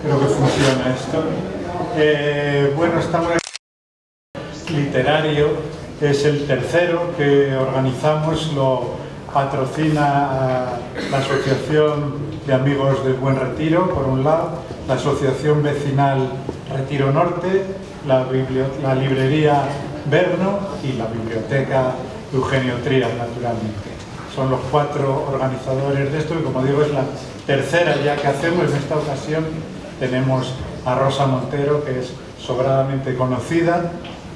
Creo que funciona esto. Bueno, estamos en literario, es el tercero que organizamos, lo patrocina la Asociación de Amigos del Buen Retiro, por un lado, la Asociación Vecinal Retiro Norte, la librería Verno y la biblioteca Eugenio Trías, naturalmente. Son los 4 organizadores de esto y, como digo, es la tercera ya que hacemos. En esta ocasión tenemos a Rosa Montero, que es sobradamente conocida,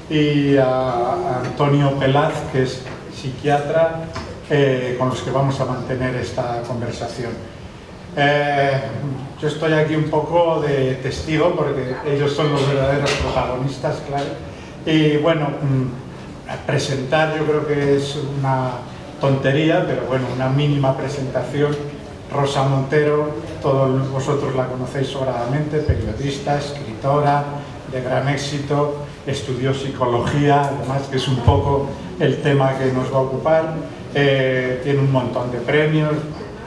y a Antonio Pelaz, que es psiquiatra, con los que vamos a mantener esta conversación. Yo estoy aquí un poco de testigo porque ellos son los verdaderos protagonistas, claro. Y bueno, presentar yo creo que es una tontería, pero bueno, una mínima presentación. Rosa Montero, todos vosotros la conocéis sobradamente, periodista, escritora de gran éxito, estudió psicología, además que es un poco el tema que nos va a ocupar. Tiene un montón de premios,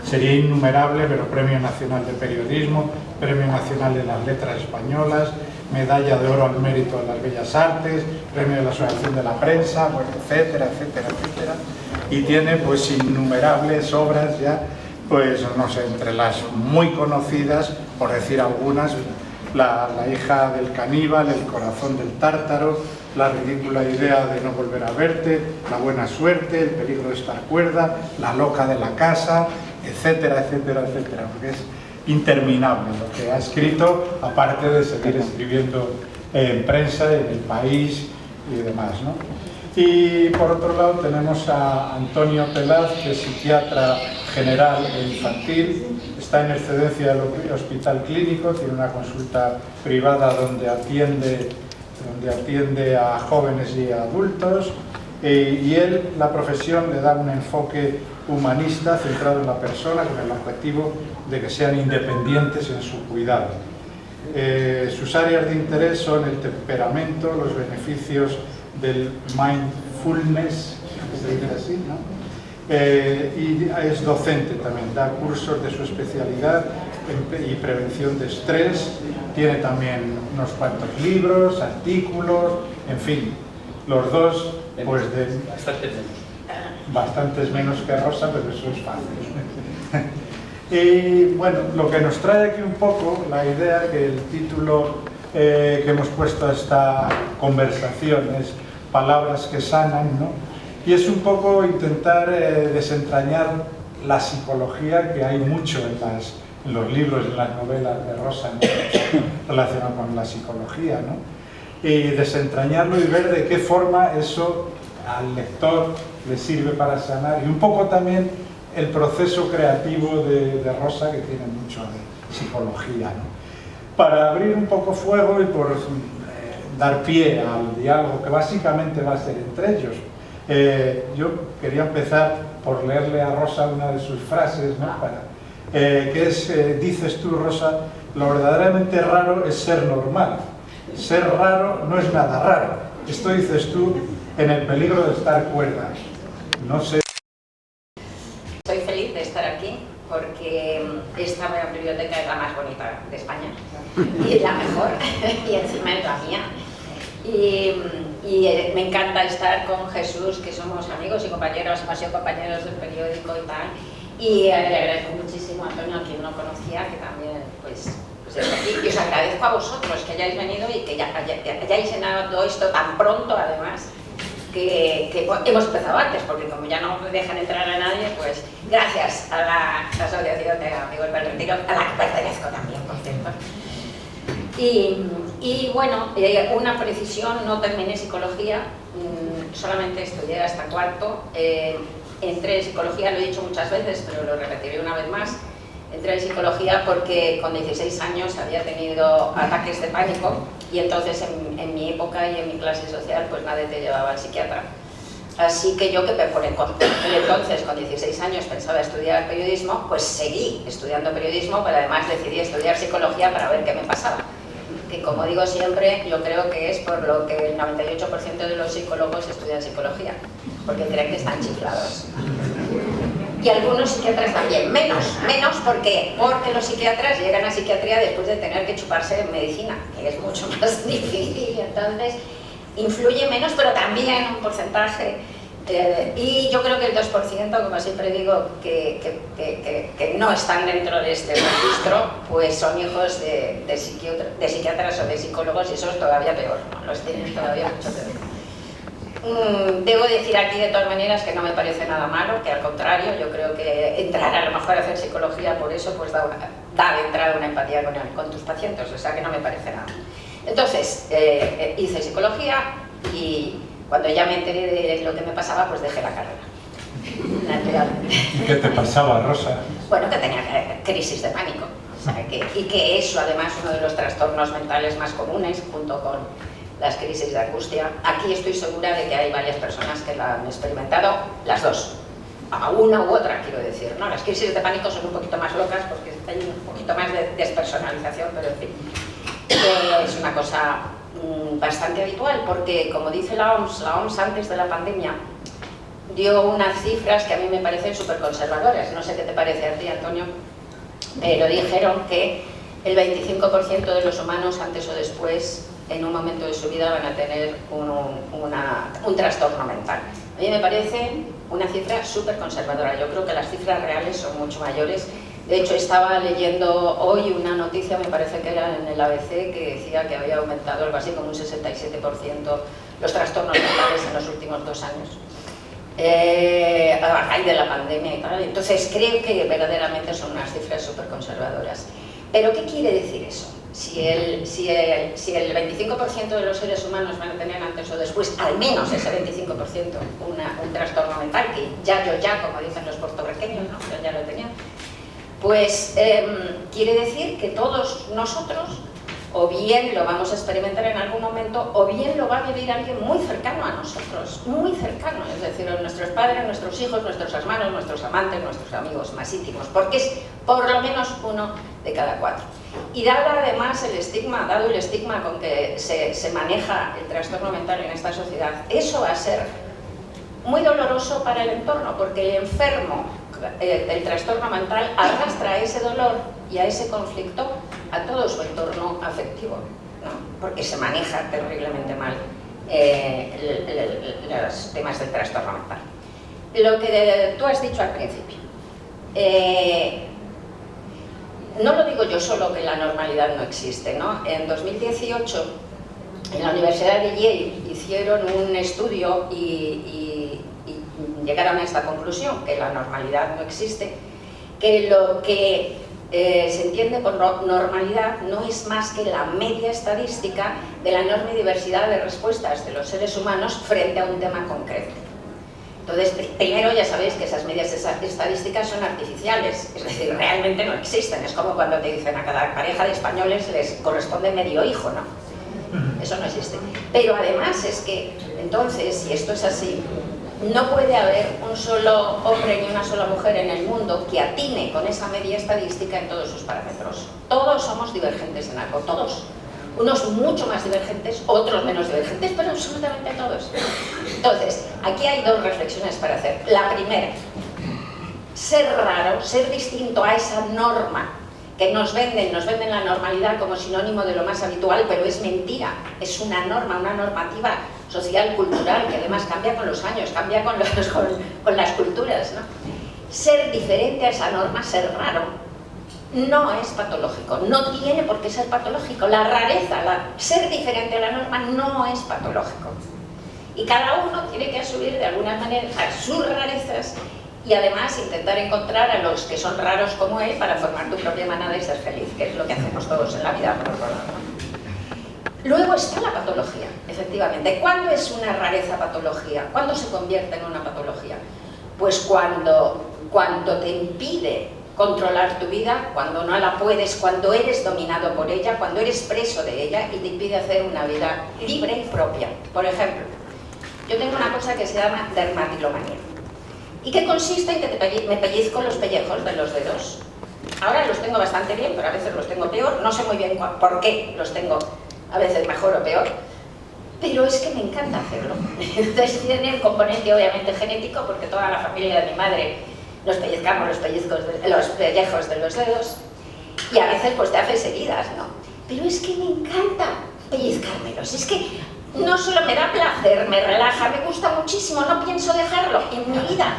sería innumerable, pero Premio Nacional de Periodismo, Premio Nacional de las Letras Españolas, Medalla de Oro al Mérito de las Bellas Artes, Premio de la Asociación de la Prensa, bueno, etcétera, etcétera, etcétera. Y tiene pues innumerables obras ya, pues no sé, entre las muy conocidas, por decir algunas, la hija del caníbal, El corazón del tártaro, La ridícula idea de no volver a verte, La buena suerte, El peligro de estar cuerda, La loca de la casa, etcétera, etcétera, etcétera, porque es interminable lo que ha escrito, aparte de seguir escribiendo en prensa, en El País y demás, ¿no? Y por otro lado tenemos a Antonio Pelaz, que es psiquiatra general e infantil, está en excedencia del Hospital Clínico, tiene una consulta privada donde atiende a jóvenes y a adultos, y él, la profesión, le da un enfoque humanista centrado en la persona con el objetivo de que sean independientes en su cuidado. Sus áreas de interés son el temperamento, los beneficios del mindfulness, se dice así, ¿no? Y es docente también, da cursos de su especialidad y prevención de estrés, tiene también unos cuantos libros, artículos, en fin, los dos, pues bastantes menos que Rosa, pero eso es fácil. Y bueno, lo que nos trae aquí un poco, la idea que el título que hemos puesto a esta conversación es Palabras que sanan, ¿no? Y es un poco intentar desentrañar la psicología, que hay mucho en los libros, en las novelas de Rosa, ¿no? Relacionado con la psicología, ¿no? Y desentrañarlo y ver de qué forma eso al lector le sirve para sanar, y un poco también el proceso creativo de Rosa, que tiene mucho de psicología, ¿no? Para abrir un poco fuego y por dar pie al diálogo que básicamente va a ser entre ellos, yo quería empezar por leerle a Rosa una de sus frases, ¿no? Que es, dices tú, Rosa, lo verdaderamente raro es ser normal. Ser raro no es nada raro. Esto dices tú en El peligro de estar cuerda. No sé. Estoy feliz de estar aquí porque esta biblioteca es la más bonita de España y la mejor, y encima es la mía. Y me encanta estar con Jesús, que somos amigos y compañeros, hemos sido compañeros del periódico y tal. Y le agradezco muchísimo a Antonio, a quien no conocía, que también pues es aquí. Y os agradezco a vosotros que hayáis venido y que hayáis llenado esto tan pronto, además, que hemos empezado antes, porque como ya no dejan entrar a nadie, pues gracias a la Asociación de Amigos del Retiro, a la que pertenezco también, por cierto. Y bueno, una precisión, no terminé psicología, solamente estudié hasta cuarto. Entré en psicología, lo he dicho muchas veces, pero lo repetiré una vez más. Entré en psicología porque con 16 años había tenido ataques de pánico, y entonces en mi época y en mi clase social pues nadie te llevaba al psiquiatra. Así que yo, que por entonces con 16 años pensaba estudiar periodismo, pues seguí estudiando periodismo, pero además decidí estudiar psicología para ver qué me pasaba. Que, como digo siempre, yo creo que es por lo que el 98% de los psicólogos estudian psicología, porque creen que están chiflados. Y algunos psiquiatras también, menos porque los psiquiatras llegan a psiquiatría después de tener que chuparse medicina, que es mucho más difícil, y entonces influye menos, pero también un porcentaje. Y yo creo que el 2%, como siempre digo, que no están dentro de este registro, pues son hijos de psiquiatras o de psicólogos, y eso es todavía peor, ¿no? Los tienen todavía mucho peor. Debo decir aquí de todas maneras que no me parece nada malo, que al contrario, yo creo que entrar a lo mejor a hacer psicología por eso pues da de entrada una empatía con tus pacientes, o sea que no me parece nada. Entonces, hice psicología y cuando ya me enteré de lo que me pasaba, pues dejé la carrera. Naturalmente. ¿Y qué te pasaba, Rosa? Bueno, que tenía crisis de pánico, o sea, y que eso además uno de los trastornos mentales más comunes, junto con las crisis de angustia. Aquí estoy segura de que hay varias personas que la han experimentado, las dos, a una u otra quiero decir, ¿no? Las crisis de pánico son un poquito más locas porque hay un poquito más de despersonalización, pero en fin, es una cosa bastante habitual porque, como dice la OMS antes de la pandemia dio unas cifras que a mí me parecen súper conservadoras, no sé qué te parece a ti, Antonio, pero dijeron que el 25% de los humanos antes o después en un momento de su vida van a tener un trastorno mental. A mí me parece una cifra súper conservadora. Yo creo que las cifras reales son mucho mayores. De hecho, estaba leyendo hoy una noticia, me parece que era en el ABC, que decía que había aumentado algo así como un 67% los trastornos mentales en los últimos 2 años. A raíz de la pandemia y tal. Entonces, creo que verdaderamente son unas cifras súper conservadoras. ¿Pero qué quiere decir eso? Si el 25% de los seres humanos van a tener antes o después, al menos ese 25%, un trastorno mental, que ya, como dicen los puertorriqueños, ¿no? Yo ya lo tenía, pues quiere decir que todos nosotros o bien lo vamos a experimentar en algún momento, o bien lo va a vivir alguien muy cercano a nosotros, muy cercano, es decir, nuestros padres, nuestros hijos, nuestros hermanos, nuestros amantes, nuestros amigos más íntimos, porque es por lo menos 1 de cada 4. Y dado además el estigma con que se maneja el trastorno mental en esta sociedad, eso va a ser muy doloroso para el entorno, porque el enfermo del trastorno mental arrastra ese dolor y a ese conflicto a todo su entorno afectivo, ¿no? Porque se maneja terriblemente mal los temas del trastorno mental. Lo que tú has dicho al principio, no lo digo yo solo que la normalidad no existe, ¿no? En 2018, en la Universidad de Yale hicieron un estudio y llegaron a esta conclusión, que la normalidad no existe, que lo que se entiende por normalidad no es más que la media estadística de la enorme diversidad de respuestas de los seres humanos frente a un tema concreto. Entonces, primero ya sabéis que esas medias estadísticas son artificiales, es decir, realmente no existen. Es como cuando te dicen a cada pareja de españoles les corresponde medio hijo, ¿no? Eso no existe. Pero además es que, entonces, si esto es así, no puede haber un solo hombre ni una sola mujer en el mundo que atine con esa media estadística en todos sus parámetros. Todos somos divergentes en algo, todos. Unos mucho más divergentes, otros menos divergentes, pero absolutamente todos. Entonces, aquí hay 2 reflexiones para hacer. La primera, ser raro, ser distinto a esa norma que nos venden la normalidad como sinónimo de lo más habitual, pero es mentira, es una norma, una normativa social, cultural, que además cambia con los años, cambia con las culturas, ¿no? Ser diferente a esa norma, ser raro, no es patológico, no tiene por qué ser patológico. La rareza, ser diferente a la norma no es patológico. Y cada uno tiene que asumir de alguna manera sus rarezas y además intentar encontrar a los que son raros como él para formar tu propia manada y ser feliz, que es lo que hacemos todos en la vida, por otro lado, ¿no? Luego está la patología, efectivamente. ¿Cuándo es una rareza patología? ¿Cuándo se convierte en una patología? Pues cuando te impide controlar tu vida, cuando no la puedes, cuando eres dominado por ella, cuando eres preso de ella y te impide hacer una vida libre y propia. Por ejemplo, yo tengo una cosa que se llama dermatilomanía y que consiste en que me pellizco los pellejos de los dedos. Ahora los tengo bastante bien, pero a veces los tengo peor. No sé muy bien por qué los tengo a veces mejor o peor, pero es que me encanta hacerlo. Entonces tiene un componente obviamente genético, porque toda la familia de mi madre nos pellizcamos los pellejos de los dedos y a veces pues te haces heridas, ¿no? Pero es que me encanta pellizcármelos, es que no solo me da placer, me relaja, me gusta muchísimo, no pienso dejarlo en mi vida,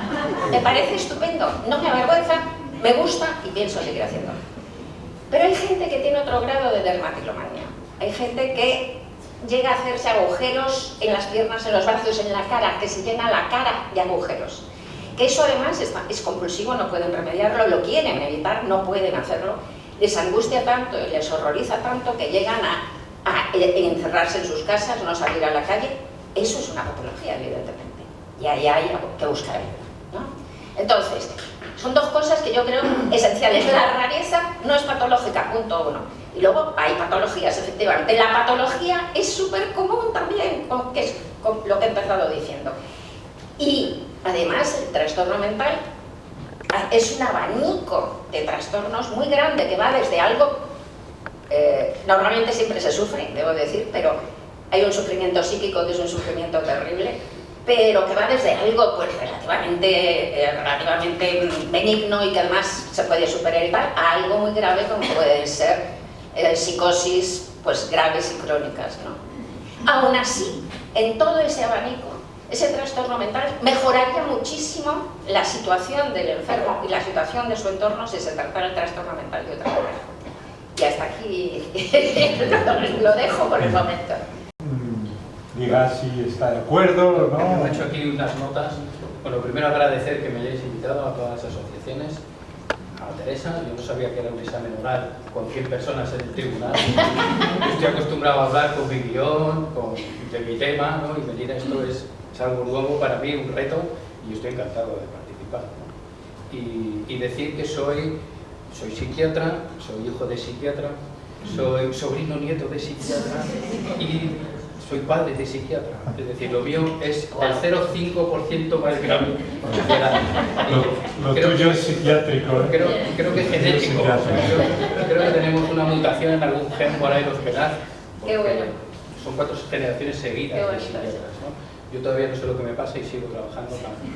me parece estupendo, no me avergüenza, me gusta y pienso seguir haciéndolo. Pero hay gente que tiene otro grado de dermatilomanía, hay gente que llega a hacerse agujeros en las piernas, en los brazos, en la cara, que se llena la cara de agujeros. Que eso además es compulsivo, no pueden remediarlo, lo quieren evitar, no pueden hacerlo. Les angustia tanto y les horroriza tanto que llegan a encerrarse en sus casas, no salir a la calle. Eso es una patología, evidentemente. Y ahí hay que buscar ayuda, ¿no? Entonces, son dos cosas que yo creo esenciales. La rareza no es patológica, punto uno. Y luego hay patologías, efectivamente. La patología es súper común también, que es lo que he empezado diciendo. Y además el trastorno mental es un abanico de trastornos muy grande que va desde algo, normalmente siempre se sufre, debo decir, pero hay un sufrimiento psíquico que es un sufrimiento terrible, pero que va desde algo pues relativamente benigno y que además se puede superar y tal, a algo muy grave como pueden ser psicosis pues graves y crónicas, ¿no? Aún así, en todo ese abanico, ese trastorno mental mejoraría muchísimo la situación del enfermo y la situación de su entorno si se tratara el trastorno mental de otra manera. Y hasta aquí lo dejo por el momento. Diga si está de acuerdo o no. He hecho aquí unas notas. Bueno, primero agradecer que me hayáis invitado a todas las asociaciones. A Teresa, yo no sabía que era un examen oral con 100 personas en el tribunal. Estoy acostumbrado a hablar con mi guión, de mi tema, ¿no? Y venir a esto es algo nuevo para mí, un reto, y estoy encantado de participar, ¿no? Y decir que soy psiquiatra, soy hijo de psiquiatra, soy sobrino nieto de psiquiatra y soy padre de psiquiatra. Es decir, lo mío es el 0,5% más grave. Lo tuyo es psiquiátrico, ¿eh? Creo que es genético. Creo que tenemos una mutación en algún gen por ahí los pelar. Qué bueno. Son 4 generaciones seguidas de psiquiatras, ¿no? Yo todavía no sé lo que me pasa y sigo trabajando también.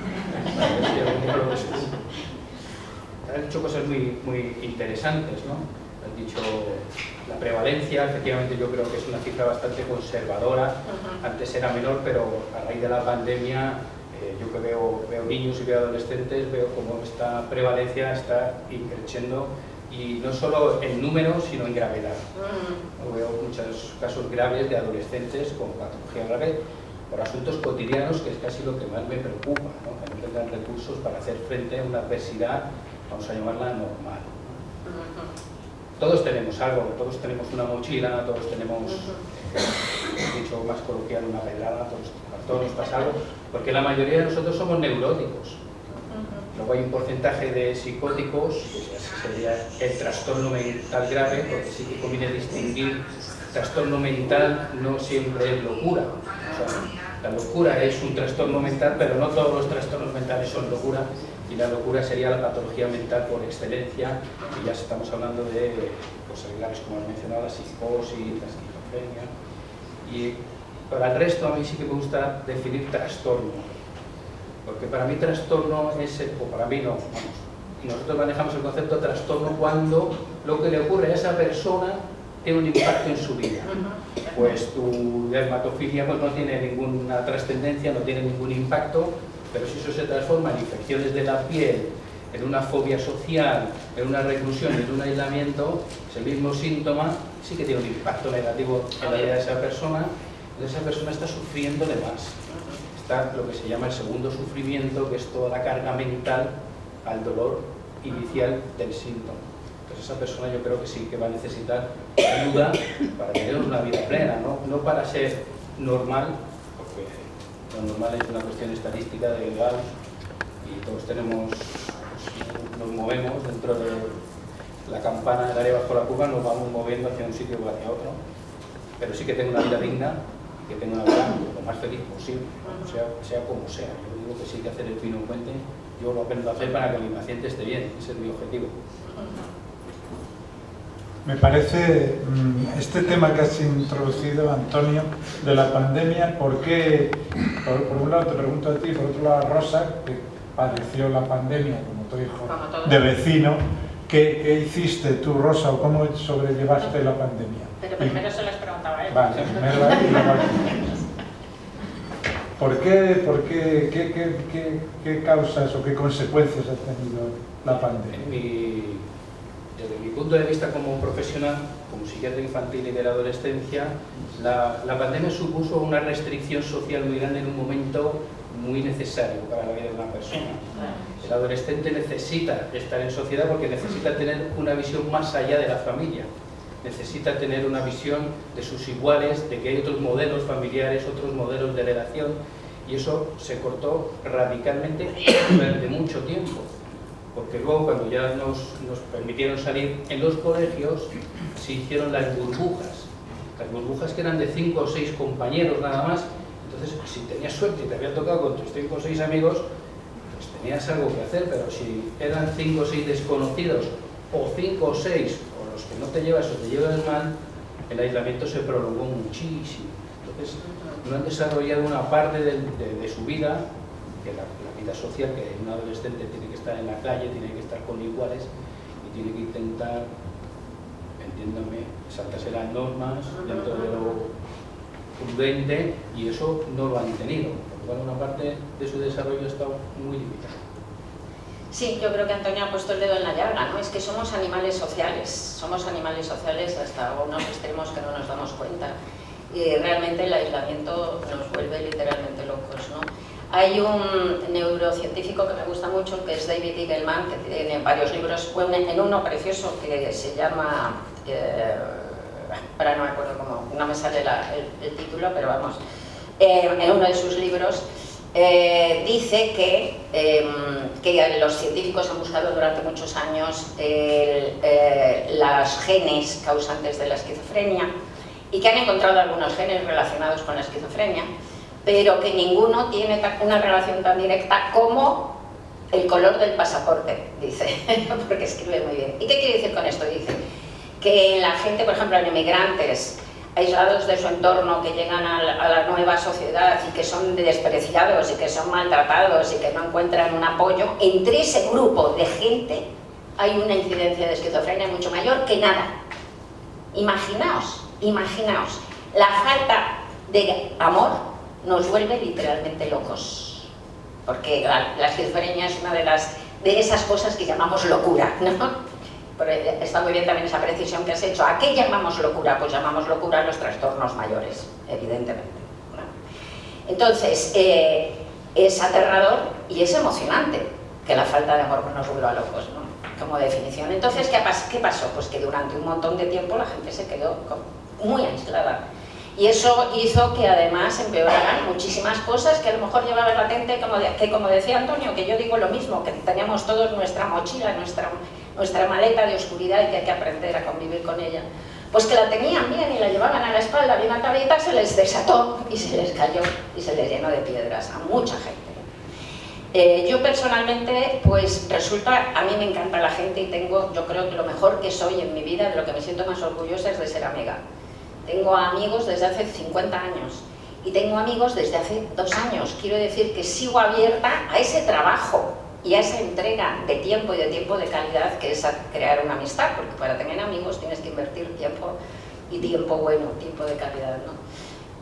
Han dicho cosas muy interesantes, ¿no? Han dicho la prevalencia, efectivamente yo creo que es una cifra bastante conservadora. Antes era menor, pero a raíz de la pandemia, yo que veo niños y veo adolescentes, veo cómo esta prevalencia está creciendo, y no solo en números, sino en gravedad. Veo muchos casos graves de adolescentes con patología grave por asuntos cotidianos, que es casi lo que más me preocupa, ¿no? Que no tengan recursos para hacer frente a una adversidad, vamos a llamarla normal. Todos tenemos algo, todos tenemos una mochila, todos tenemos, dicho más coloquial, una pedrada, a todos nos pasa algo, porque la mayoría de nosotros somos neuróticos. Luego hay un porcentaje de psicóticos, que sería el trastorno mental grave, porque sí que conviene distinguir. Trastorno mental no siempre es locura. O sea, la locura es un trastorno mental, pero no todos los trastornos mentales son locura, y la locura sería la patología mental por excelencia, y ya estamos hablando de cosas graves como he mencionado, la psicosis, la esquizofrenia. Y para el resto a mí sí que me gusta definir trastorno, porque para mí trastorno es, o para mí no, vamos, nosotros manejamos el concepto de trastorno cuando lo que le ocurre a esa persona tiene un impacto en su vida. Pues tu dermatofilia pues no tiene ninguna trascendencia, no tiene ningún impacto, pero si eso se transforma en infecciones de la piel, en una fobia social, en una reclusión, en un aislamiento, es el mismo síntoma, sí que tiene un impacto negativo en la vida de esa persona. Entonces esa persona está sufriendo de más. Está lo que se llama el segundo sufrimiento, que es toda la carga mental al dolor inicial del síntoma. Entonces esa persona yo creo que sí que va a necesitar ayuda para tener una vida plena, no para ser normal, porque lo normal es una cuestión estadística de edad y todos tenemos, pues, nos movemos dentro de la campana del área bajo la curva, nos vamos moviendo hacia un sitio o hacia otro, pero sí que tengo una vida digna y que tengo una vida lo más feliz posible, sea como sea. Yo digo que sí que hacer el pino en puente, yo lo aprendo a hacer para que mi paciente esté bien, ese es mi objetivo. Me parece este tema que has introducido, Antonio, de la pandemia, ¿por qué? Por un lado te pregunto a ti, por otro lado a Rosa, que padeció la pandemia como tu hijo, Como todo. de vecino. ¿Qué hiciste tú, Rosa, o cómo sobrellevaste la pandemia? Pero primero se las preguntaba a él. Vale, primero a él y luego a ti. ¿Qué causas o qué consecuencias ha tenido la pandemia? Desde mi punto de vista como profesional, como psiquiatra infantil y de la adolescencia, la pandemia supuso una restricción social muy grande en un momento muy necesario para la vida de una persona. El adolescente necesita estar en sociedad porque necesita tener una visión más allá de la familia. Necesita tener una visión de sus iguales, de que hay otros modelos familiares, otros modelos de relación, y eso se cortó radicalmente durante mucho tiempo. Porque luego, cuando ya nos permitieron salir en los colegios, se hicieron las burbujas que eran de 5 o 6 compañeros nada más. Entonces, si tenías suerte y te había tocado con tus 5 o 6 amigos, pues tenías algo que hacer, pero si eran 5 o 6 desconocidos, o 5 o 6, o los que no te llevas o te llevas mal, el aislamiento se prolongó muchísimo. Entonces, no han desarrollado una parte de su vida, que la vida social, que un adolescente tiene que estar en la calle, tiene que estar con iguales y tiene que intentar, entiéndame, saltarse las normas dentro de lo prudente, y eso no lo han tenido, porque una parte de su desarrollo está muy limitada. Sí, yo creo que Antonio ha puesto el dedo en la llaga, ¿no? Es que somos animales sociales hasta unos extremos que no nos damos cuenta, y realmente el aislamiento nos vuelve literalmente locos, ¿no? Hay un neurocientífico que me gusta mucho, que es David Eagleman, que tiene varios libros, en uno precioso que se llama, ahora no me acuerdo cómo, no me sale el título, pero vamos, en uno de sus libros dice que los científicos han buscado durante muchos años los genes causantes de la esquizofrenia, y que han encontrado algunos genes relacionados con la esquizofrenia, pero que ninguno tiene una relación tan directa como el color del pasaporte, dice, porque escribe muy bien. ¿Y qué quiere decir con esto? Dice que la gente, por ejemplo, en inmigrantes aislados de su entorno, que llegan a la nueva sociedad y que son despreciados y que son maltratados y que no encuentran un apoyo, entre ese grupo de gente hay una incidencia de esquizofrenia mucho mayor que nada. Imaginaos, la falta de amor nos vuelve literalmente locos, porque la esquizofrenia es una de esas cosas que llamamos locura, ¿no? Pero está muy bien también esa precisión que has hecho. ¿A qué llamamos locura? Pues llamamos locura a los trastornos mayores, evidentemente, ¿no? Entonces, es aterrador y es emocionante que la falta de amor nos vuelva locos, ¿no? Como definición. Entonces, ¿qué pasó? Pues que durante un montón de tiempo la gente se quedó muy aislada. Y eso hizo que además empeoraran muchísimas cosas que a lo mejor llevaba latente, como decía Antonio, que yo digo lo mismo, que teníamos todos nuestra mochila, nuestra maleta de oscuridad y que hay que aprender a convivir con ella. Pues que la tenían bien y la llevaban a la espalda bien atadita, se les desató y se les cayó y se les llenó de piedras a mucha gente. Yo personalmente, pues resulta, a mí me encanta la gente y yo creo que lo mejor que soy en mi vida, de lo que me siento más orgullosa, es de ser amiga. Tengo amigos desde hace 50 años y tengo amigos desde hace 2 años. Quiero decir que sigo abierta a ese trabajo y a esa entrega de tiempo y de tiempo de calidad que es crear una amistad, porque para tener amigos tienes que invertir tiempo, y tiempo bueno, tiempo de calidad, ¿no?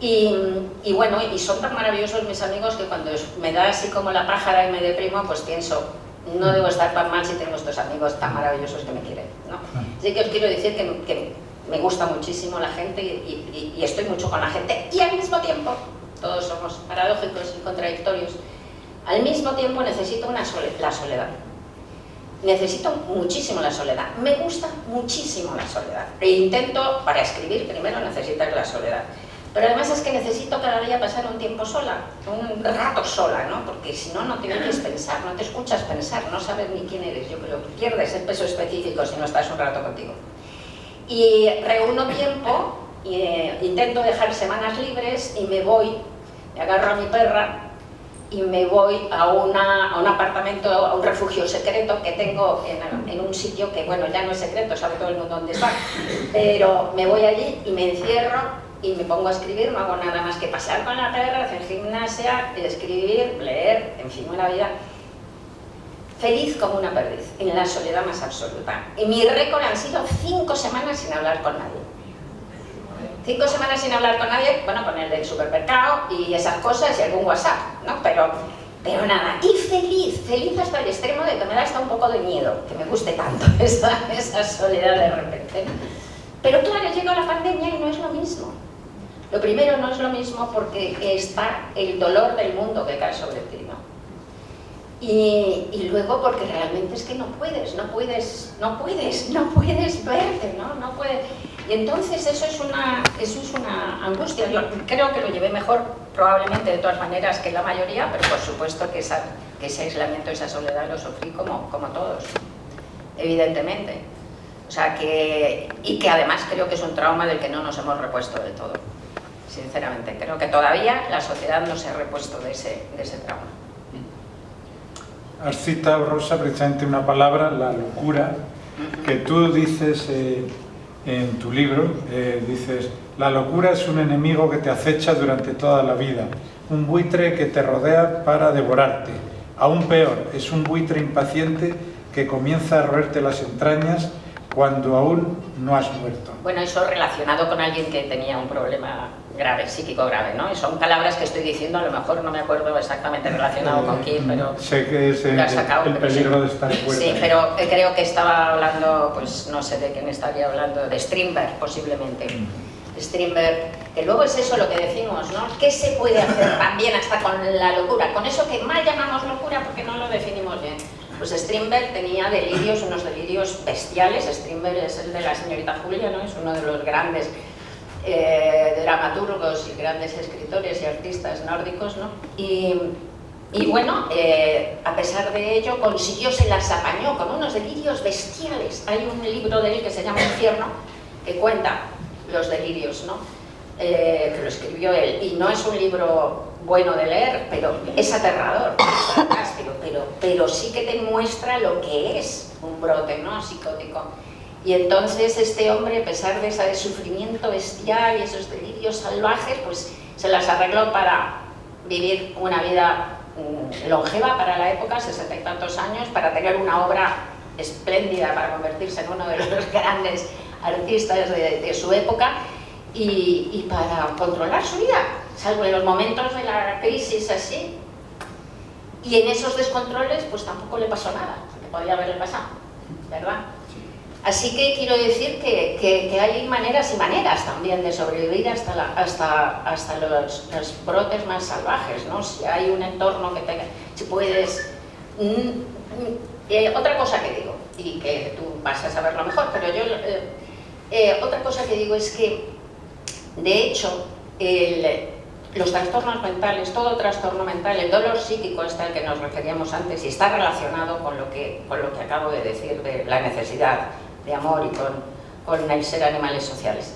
Y bueno, y son tan maravillosos mis amigos que cuando me da así como la pájara y me deprimo, pues pienso, no debo estar tan mal si tengo estos amigos tan maravillosos que me quieren, ¿no? Así que os quiero decir que me gusta muchísimo la gente y estoy mucho con la gente, y al mismo tiempo, todos somos paradójicos y contradictorios, al mismo tiempo necesito la soledad. Necesito muchísimo la soledad. Me gusta muchísimo la soledad. E intento, para escribir primero, necesitar la soledad. Pero además es que necesito cada día pasar un tiempo sola, un rato sola, ¿no? Porque si no, no te oyes pensar, no te escuchas pensar, no sabes ni quién eres. Yo creo que pierdes el peso específico si no estás un rato contigo. Y reúno tiempo, intento dejar semanas libres y me agarro a mi perra y me voy a un apartamento, a un refugio secreto que tengo en un sitio que, bueno, ya no es secreto, sabe todo el mundo dónde está, pero me voy allí y me encierro y me pongo a escribir, no hago nada más que pasear con la perra, hacer gimnasia, escribir, leer, en fin, una vida feliz como una perdiz, en la soledad más absoluta. Y mi récord han sido 5 semanas sin hablar con nadie. 5 semanas sin hablar con nadie, bueno, con el del supermercado y esas cosas y algún WhatsApp, ¿no? Pero nada, y feliz hasta el extremo de que me da hasta un poco de miedo, que me guste tanto esa soledad de repente. Pero claro, llega la pandemia y no es lo mismo. Lo primero, no es lo mismo porque está el dolor del mundo que cae sobre ti, ¿no? Y luego porque realmente es que no puedes verte, ¿no? No puedes. Y entonces eso es una angustia. Yo creo que lo llevé mejor, probablemente de todas maneras, que la mayoría, pero por supuesto que ese aislamiento, esa soledad lo sufrí como todos, evidentemente. O sea y que además creo que es un trauma del que no nos hemos repuesto del todo, sinceramente. Creo que todavía la sociedad no se ha repuesto de ese trauma. Has citado, Rosa, precisamente una palabra, la locura, que tú dices en tu libro, dices, la locura es un enemigo que te acecha durante toda la vida, un buitre que te rodea para devorarte. Aún peor, es un buitre impaciente que comienza a roerte las entrañas cuando aún no has muerto. Bueno, eso relacionado con alguien que tenía un problema grave, psíquico grave, ¿no? Y son palabras que estoy diciendo, a lo mejor no me acuerdo exactamente relacionado con quién, pero... Sé que es el peligro de estar fuera. Sí, pero creo que estaba hablando, pues no sé de quién estaría hablando, de Strindberg, posiblemente. Strindberg, que luego es eso lo que decimos, ¿no? ¿Qué se puede hacer también hasta con la locura? Con eso que mal llamamos locura porque no lo definimos bien. Pues Strindberg tenía delirios, unos delirios bestiales. Strindberg es el de la señorita Julia, ¿no? Es uno de los grandes dramaturgos y grandes escritores y artistas nórdicos, ¿no? Y bueno, a pesar de ello, se las apañó con unos delirios bestiales. Hay un libro de él que se llama Infierno, que cuenta los delirios, ¿no? Que lo escribió él, y no es un libro bueno de leer, pero es aterrador, es fantástico, pero sí que te muestra lo que es un brote, ¿no? Psicótico. Y entonces este hombre, a pesar de ese sufrimiento bestial y esos delirios salvajes, pues se las arregló para vivir una vida longeva para la época, 60 y tantos años, para tener una obra espléndida, para convertirse en uno de los grandes artistas de su época, y para controlar su vida, salvo en los momentos de la crisis así. Y en esos descontroles pues tampoco le pasó nada, que podía haberle pasado, ¿verdad? Así que quiero decir que hay maneras y maneras también de sobrevivir hasta los brotes más salvajes, ¿no? Si hay un entorno que tenga, si puedes... otra cosa que digo, y que tú vas a saberlo mejor, pero yo... otra cosa que digo es que, de hecho, los trastornos mentales, todo trastorno mental, el dolor psíquico este al que nos referíamos antes, y está relacionado con lo que acabo de decir, de la necesidad de amor y con el ser animales sociales.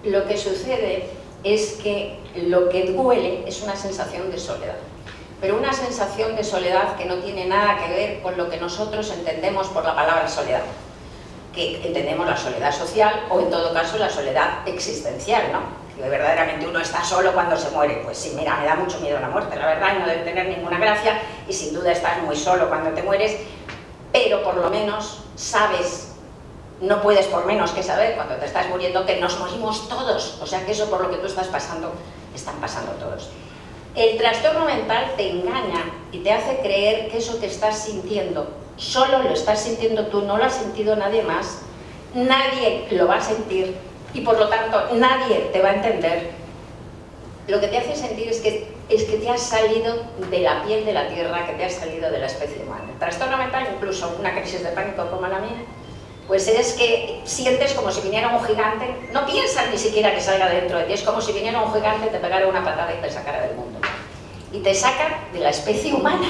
Lo que sucede es que lo que duele es una sensación de soledad, pero una sensación de soledad que no tiene nada que ver con lo que nosotros entendemos por la palabra soledad, que entendemos la soledad social o en todo caso la soledad existencial, ¿no? Que verdaderamente uno está solo cuando se muere. Pues sí, mira, me da mucho miedo la muerte, la verdad, y no debe tener ninguna gracia, y sin duda estás muy solo cuando te mueres, pero por lo menos sabes, no puedes por menos que saber cuando te estás muriendo que nos morimos todos, o sea que eso por lo que tú estás pasando, están pasando todos. El trastorno mental te engaña y te hace creer que eso que estás sintiendo solo lo estás sintiendo tú, no lo ha sentido nadie más, nadie lo va a sentir y por lo tanto nadie te va a entender. Lo que te hace sentir es que te has salido de la piel de la tierra, que te has salido de la especie humana. El trastorno mental, incluso una crisis de pánico como la mía, pues es que sientes como si viniera un gigante, no piensas ni siquiera que salga dentro de ti, es como si viniera un gigante, te pegara una patada y te sacara del mundo. Y te saca de la especie humana.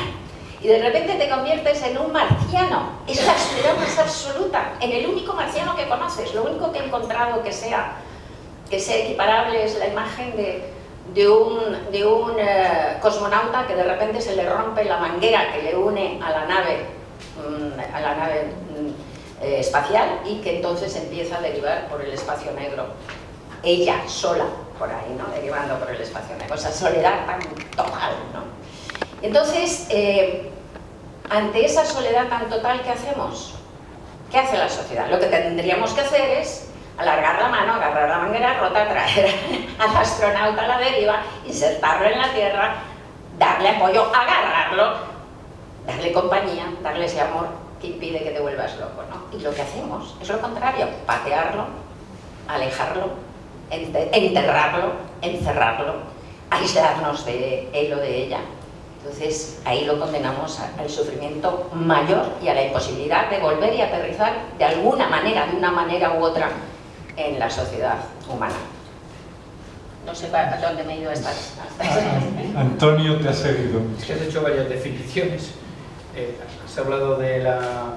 Y de repente te conviertes en un marciano. Es la soledad más absoluta, en el único marciano que conoces. Lo único que he encontrado que sea equiparable es la imagen de un cosmonauta que de repente se le rompe la manguera que le une a la nave espacial y que entonces empieza a derivar por el espacio negro. Ella sola por ahí, ¿no? Derivando por el espacio negro. Esa soledad tan total, ¿no? Entonces, ante esa soledad tan total, ¿qué hacemos? ¿Qué hace la sociedad? Lo que tendríamos que hacer es alargar la mano, agarrar la manguera rota, traer al astronauta a la deriva, insertarlo en la Tierra, darle apoyo, agarrarlo, darle compañía, darle ese amor que impide que te vuelvas loco, ¿no? Y lo que hacemos es lo contrario, patearlo, alejarlo, enterrarlo, encerrarlo, aislarnos de él o de ella. Entonces ahí lo condenamos al sufrimiento mayor y a la imposibilidad de volver y aterrizar de alguna manera, de una manera u otra, en la sociedad humana. No sé a dónde me he ido hasta Antonio te ha seguido. Es que has hecho varias definiciones. Has hablado de la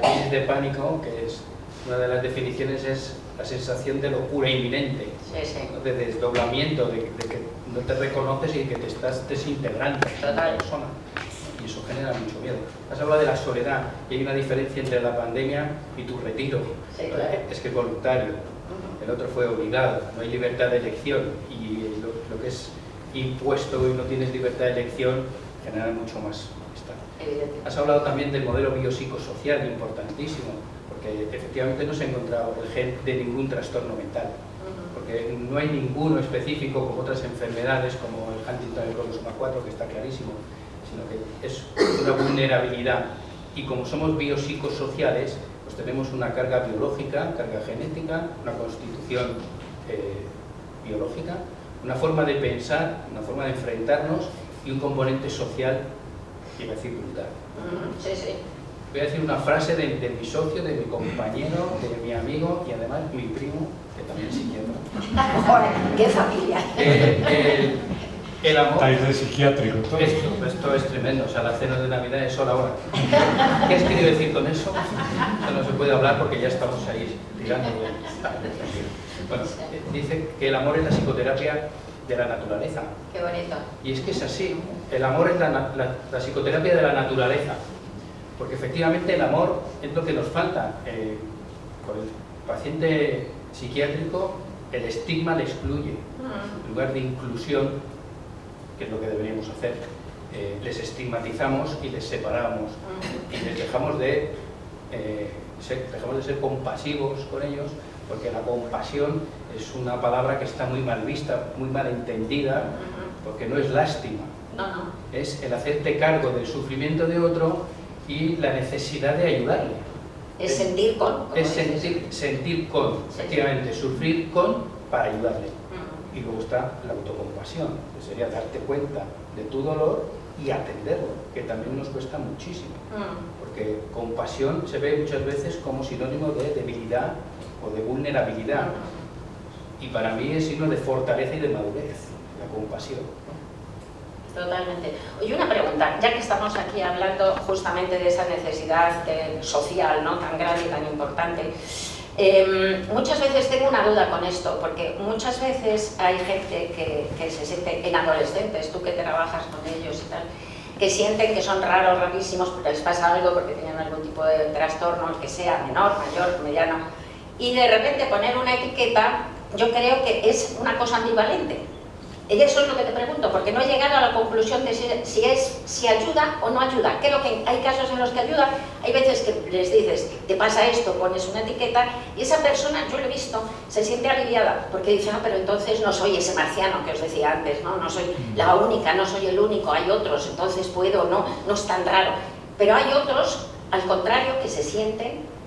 crisis de pánico, que es una de las definiciones, es la sensación de locura inminente, Sí, sí. ¿no? De desdoblamiento, de que no te reconoces y que te estás desintegrando como persona. Y eso genera mucho miedo. Has hablado de la soledad, y hay una diferencia entre la pandemia y tu retiro. Sí, claro. Es que es voluntario, el otro fue obligado, no hay libertad de elección, y lo que es impuesto y no tienes libertad de elección genera mucho más malestar. Evidente. Has hablado también del modelo biopsicosocial, importantísimo, porque efectivamente no se ha encontrado el gen de ningún trastorno mental, porque no hay ninguno específico como otras enfermedades como el Huntington, el cromosoma 4, que está clarísimo, sino que es una vulnerabilidad, y como somos biopsicosociales, pues tenemos una carga biológica, carga genética, una constitución biológica, una forma de pensar, una forma de enfrentarnos y un componente social, iba a decir brutal. Sí, sí. Voy a decir una frase de mi socio, de mi compañero, de mi amigo y además mi primo, que también es psiquiatra. Joder, qué familia. El amor. Estáis de psiquiátrico todo. Esto es tremendo, o sea, la cena de Navidad es hora ahora. ¿Qué has querido decir con eso? Esto no se puede hablar porque ya estamos ahí tirando. Bueno, dice que el amor es la psicoterapia de la naturaleza. Qué bonito. Y es que es así, el amor es la psicoterapia de la naturaleza, porque efectivamente el amor es lo que nos falta. Con el paciente psiquiátrico el estigma le excluye, en lugar de inclusión, que es lo que deberíamos hacer, les estigmatizamos y les separamos y les dejamos de ser compasivos con ellos, porque la compasión es una palabra que está muy mal vista, muy mal entendida, porque no es lástima, es el hacerte cargo del sufrimiento de otro y la necesidad de ayudarle. Es sentir con. Es sentir con, efectivamente, sufrir con para ayudarle. Y luego está la autocompasión, que sería darte cuenta de tu dolor y atenderlo, que también nos cuesta muchísimo, porque compasión se ve muchas veces como sinónimo de debilidad o de vulnerabilidad, y para mí es signo de fortaleza y de madurez, la compasión. Totalmente. Oye, una pregunta, ya que estamos aquí hablando justamente de esa necesidad social, ¿no?, tan grande y tan importante, muchas veces tengo una duda con esto, porque muchas veces hay gente que se siente, en adolescentes, tú que trabajas con ellos y tal, que sienten que son raros, rarísimos, porque les pasa algo, porque tienen algún tipo de trastorno, el que sea, menor, mayor, mediano, y de repente poner una etiqueta, yo creo que es una cosa ambivalente. Y eso es lo que te pregunto, porque no he llegado a la conclusión de si ayuda o no ayuda. Creo que hay casos en los que ayuda, hay veces que les dices, te pasa esto, pones una etiqueta, y esa persona, yo lo he visto, se siente aliviada, porque dice, no, pero entonces no soy ese marciano que os decía antes, no soy la única, no soy el único, hay otros, entonces puedo, no es tan raro. Pero hay otros, al contrario, que se sienten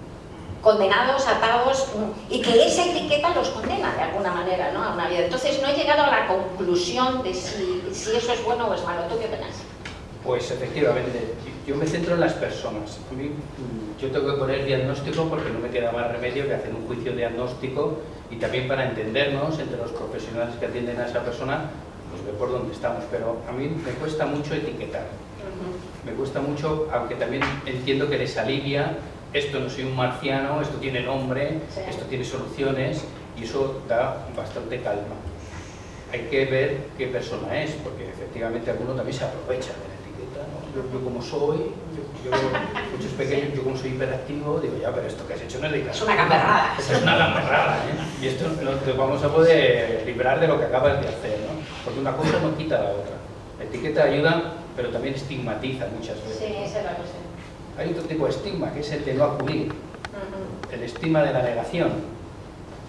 condenados, atados, y que esa etiqueta los condena de alguna manera, ¿no?, a una vida. Entonces no he llegado a la conclusión de si eso es bueno o es malo. ¿Tú qué opinas? Pues efectivamente, yo me centro en las personas. A mí, yo tengo que poner diagnóstico porque no me queda más remedio que hacer un juicio diagnóstico, y también para entendernos entre los profesionales que atienden a esa persona, pues ver por dónde estamos. Pero a mí me cuesta mucho etiquetar. Me cuesta mucho, aunque también entiendo que les alivia. Esto no soy un marciano, esto tiene nombre, sí, esto tiene soluciones, y eso da bastante calma. Hay que ver qué persona es, porque efectivamente alguno también se aprovecha de la etiqueta, ¿no? Yo como soy, muchos pequeños, yo como soy hiperactivo, digo, ya, pero esto que has hecho no es de es una gamberrada. Esto es una gamberrada, ¿eh? Y esto no te vamos a poder librar de lo que acabas de hacer, ¿no? Porque una cosa no quita la otra. La etiqueta ayuda, pero también estigmatiza muchas veces. Sí, esa es la cuestión. Hay otro tipo de estigma, que es el de no acudir. El estigma de la negación,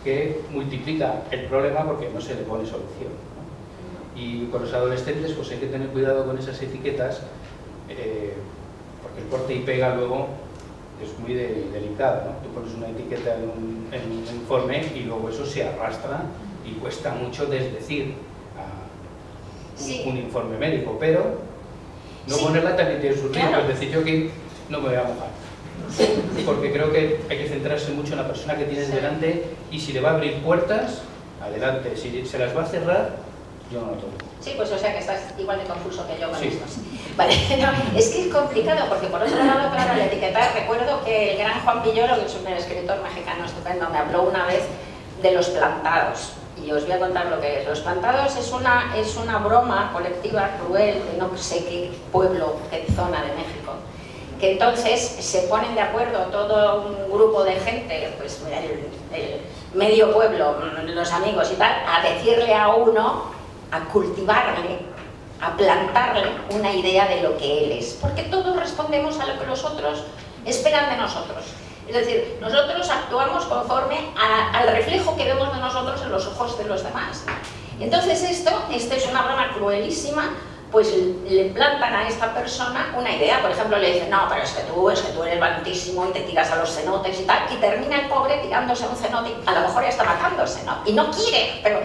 que multiplica el problema porque no se le pone solución, ¿no? Y con los adolescentes pues hay que tener cuidado con esas etiquetas, porque el corte y pega luego es muy delicado, ¿no? Tú pones una etiqueta en un informe y luego eso se arrastra y cuesta mucho desdecir un informe médico, pero no ponerla también tiene sus riesgos. Es decir, yo que no me voy a mojar, porque creo que hay que centrarse mucho en la persona que tienes delante, y si le va a abrir puertas, adelante. Si se las va a cerrar, yo no lo toco. Sí, pues o sea que estás igual de confuso que yo con esto. Vale, no, es que es complicado porque por otro lado, claro, la etiqueta, recuerdo que el gran Juan Villoro, que es un escritor mexicano estupendo, me habló una vez de los plantados. Y os voy a contar lo que es. Los plantados es una broma colectiva cruel de no sé qué pueblo, qué zona de México, que entonces se ponen de acuerdo todo un grupo de gente, pues el medio pueblo, los amigos y tal, a decirle a uno, a cultivarle, a plantarle una idea de lo que él es, porque todos respondemos a lo que los otros esperan de nosotros. Es decir, nosotros actuamos conforme al reflejo que vemos de nosotros en los ojos de los demás. Y entonces esto es una broma cruelísima, pues le plantan a esta persona una idea. Por ejemplo, le dicen, no, pero es que tú eres valentísimo y te tiras a los cenotes y tal, y termina el pobre tirándose a un cenote, a lo mejor ya está matándose, ¿no? Y no quiere, pero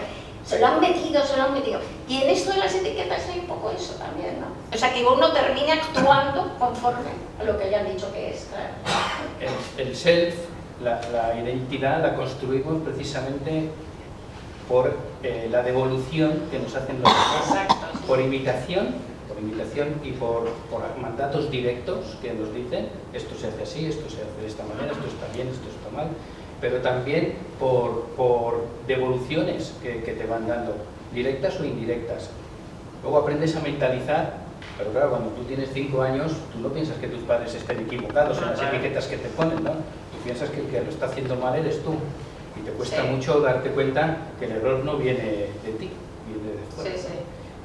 se lo han metido. Y en esto de las etiquetas hay un poco eso también, ¿no? O sea, que uno termina actuando conforme a lo que le han dicho que es, claro. El self, la identidad, la construimos precisamente por la devolución que nos hacen los demás. Exacto, sí. Por imitación y por mandatos directos que nos dicen esto se hace así, esto se hace de esta manera, esto está bien, esto está mal, pero también por devoluciones que te van dando, directas o indirectas. Luego aprendes a mentalizar, pero claro, cuando tú tienes 5 años, tú no piensas que tus padres estén equivocados en las etiquetas que te ponen, ¿no? Tú piensas que el que lo está haciendo mal eres tú, y te cuesta mucho darte cuenta que el error no viene de ti, viene de fuera. Sí.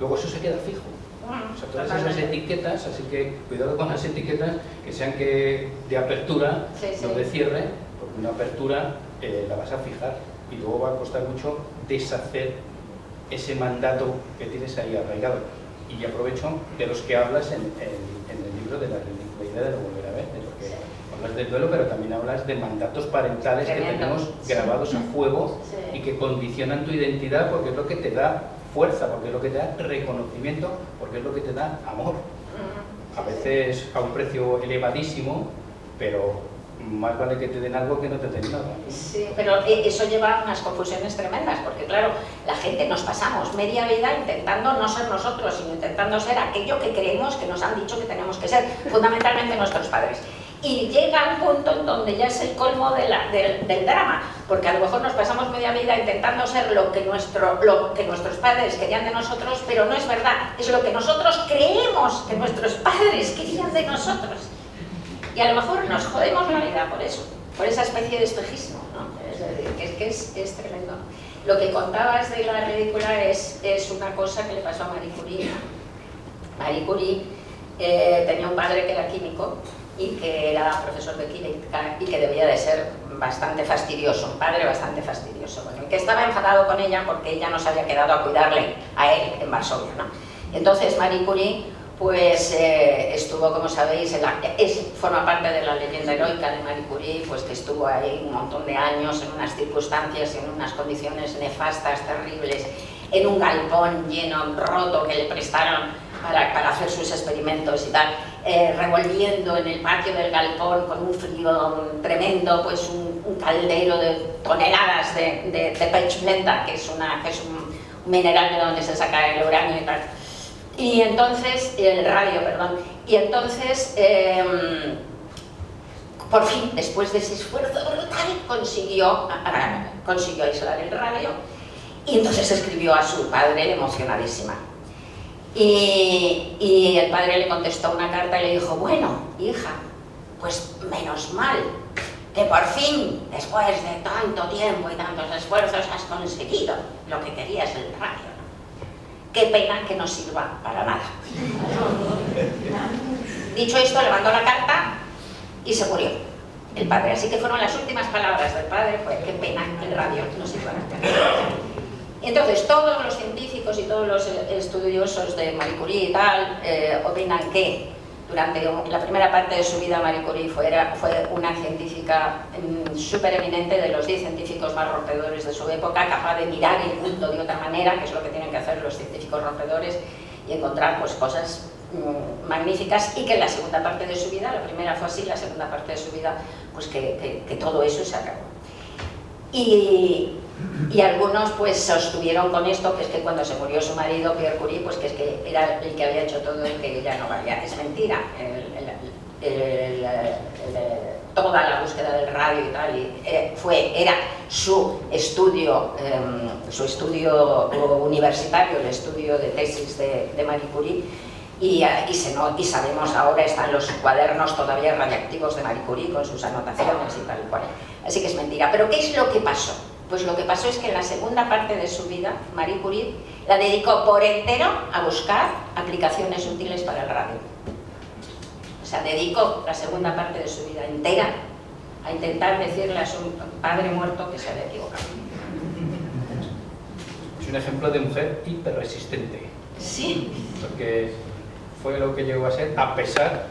Luego eso se queda fijo. O sea, todas esas etiquetas, así que cuidado con las etiquetas que sean de apertura, no de cierre, porque una apertura la vas a fijar y luego va a costar mucho deshacer ese mandato que tienes ahí arraigado. Y aprovecho de los que hablas en el libro de la ridiculidad de no volver a ver, porque hablas del duelo, pero también hablas de mandatos parentales que tenemos grabados a fuego y que condicionan tu identidad, porque es lo que te da fuerza, porque es lo que te da reconocimiento, porque es lo que te da amor. A veces a un precio elevadísimo, pero más vale que te den algo que no te den nada. Sí, pero eso lleva a unas confusiones tremendas, porque claro, la gente nos pasamos media vida intentando no ser nosotros, sino intentando ser aquello que creemos que nos han dicho que tenemos que ser, fundamentalmente nuestros padres. Y llega un punto en donde ya es el colmo del drama, porque a lo mejor nos pasamos media vida intentando ser lo que nuestros padres querían de nosotros, pero no es verdad, es lo que nosotros creemos que nuestros padres querían de nosotros. Y a lo mejor nos jodemos la vida por eso, por esa especie de espejismo, ¿no? Es decir, que es tremendo. Lo que contabas de la ridícula es una cosa que le pasó a Marie Curie. Marie Curie tenía un padre que era químico y que era profesor de química y que debía de ser bastante fastidioso, un padre bastante fastidioso, bueno, que estaba enfadado con ella porque ella no se había quedado a cuidarle a él en Varsovia, ¿no? Entonces Marie Curie pues estuvo, como sabéis, forma parte de la leyenda heroica de Marie Curie, pues que estuvo ahí un montón de años en unas circunstancias y en unas condiciones nefastas, terribles, en un galpón roto que le prestaron para hacer sus experimentos y tal, revolviendo en el patio del galpón con un frío tremendo, pues un caldero de toneladas de pechblenda, que es un mineral de donde se saca el uranio y tal. Y entonces, el radio, perdón, y entonces, por fin, después de ese esfuerzo brutal, consiguió aislar el radio, y entonces escribió a su padre emocionadísima. Y el padre le contestó una carta y le dijo, bueno, hija, pues menos mal que por fin, después de tanto tiempo y tantos esfuerzos, has conseguido lo que querías, el radio, ¿no? qué pena que no sirva para nada. Dicho esto, le mandó la carta y se murió el padre. Así que fueron las últimas palabras del padre, fue qué pena que el radio no sirva para nada. Entonces, todos los científicos y todos los estudiosos de Marie Curie y tal opinan que durante la primera parte de su vida Marie Curie fue una científica súper eminente, de los 10 científicos más rompedores de su época, capaz de mirar el mundo de otra manera, que es lo que tienen que hacer los científicos rompedores, y encontrar pues, cosas magníficas, y que en la segunda parte de su vida, la primera fue así, la segunda parte de su vida, pues que todo eso se acabó. Y algunos pues sostuvieron con esto, que es que cuando se murió su marido, Pierre Curie, pues que es que era el que había hecho todo y que ella no valía. Es mentira. Toda la búsqueda del radio y tal, era su estudio universitario, el estudio de tesis de Marie Curie, y sabemos ahora, están los cuadernos todavía radiactivos de Marie Curie con sus anotaciones y tal y cual. Así que es mentira. ¿Pero qué es lo que pasó? Pues lo que pasó es que en la segunda parte de su vida, Marie Curie la dedicó por entero a buscar aplicaciones útiles para el radio. O sea, dedicó la segunda parte de su vida entera a intentar decirle a su padre muerto que se había equivocado. Es un ejemplo de mujer hiperresistente. Sí. Porque fue lo que llegó a ser, a pesar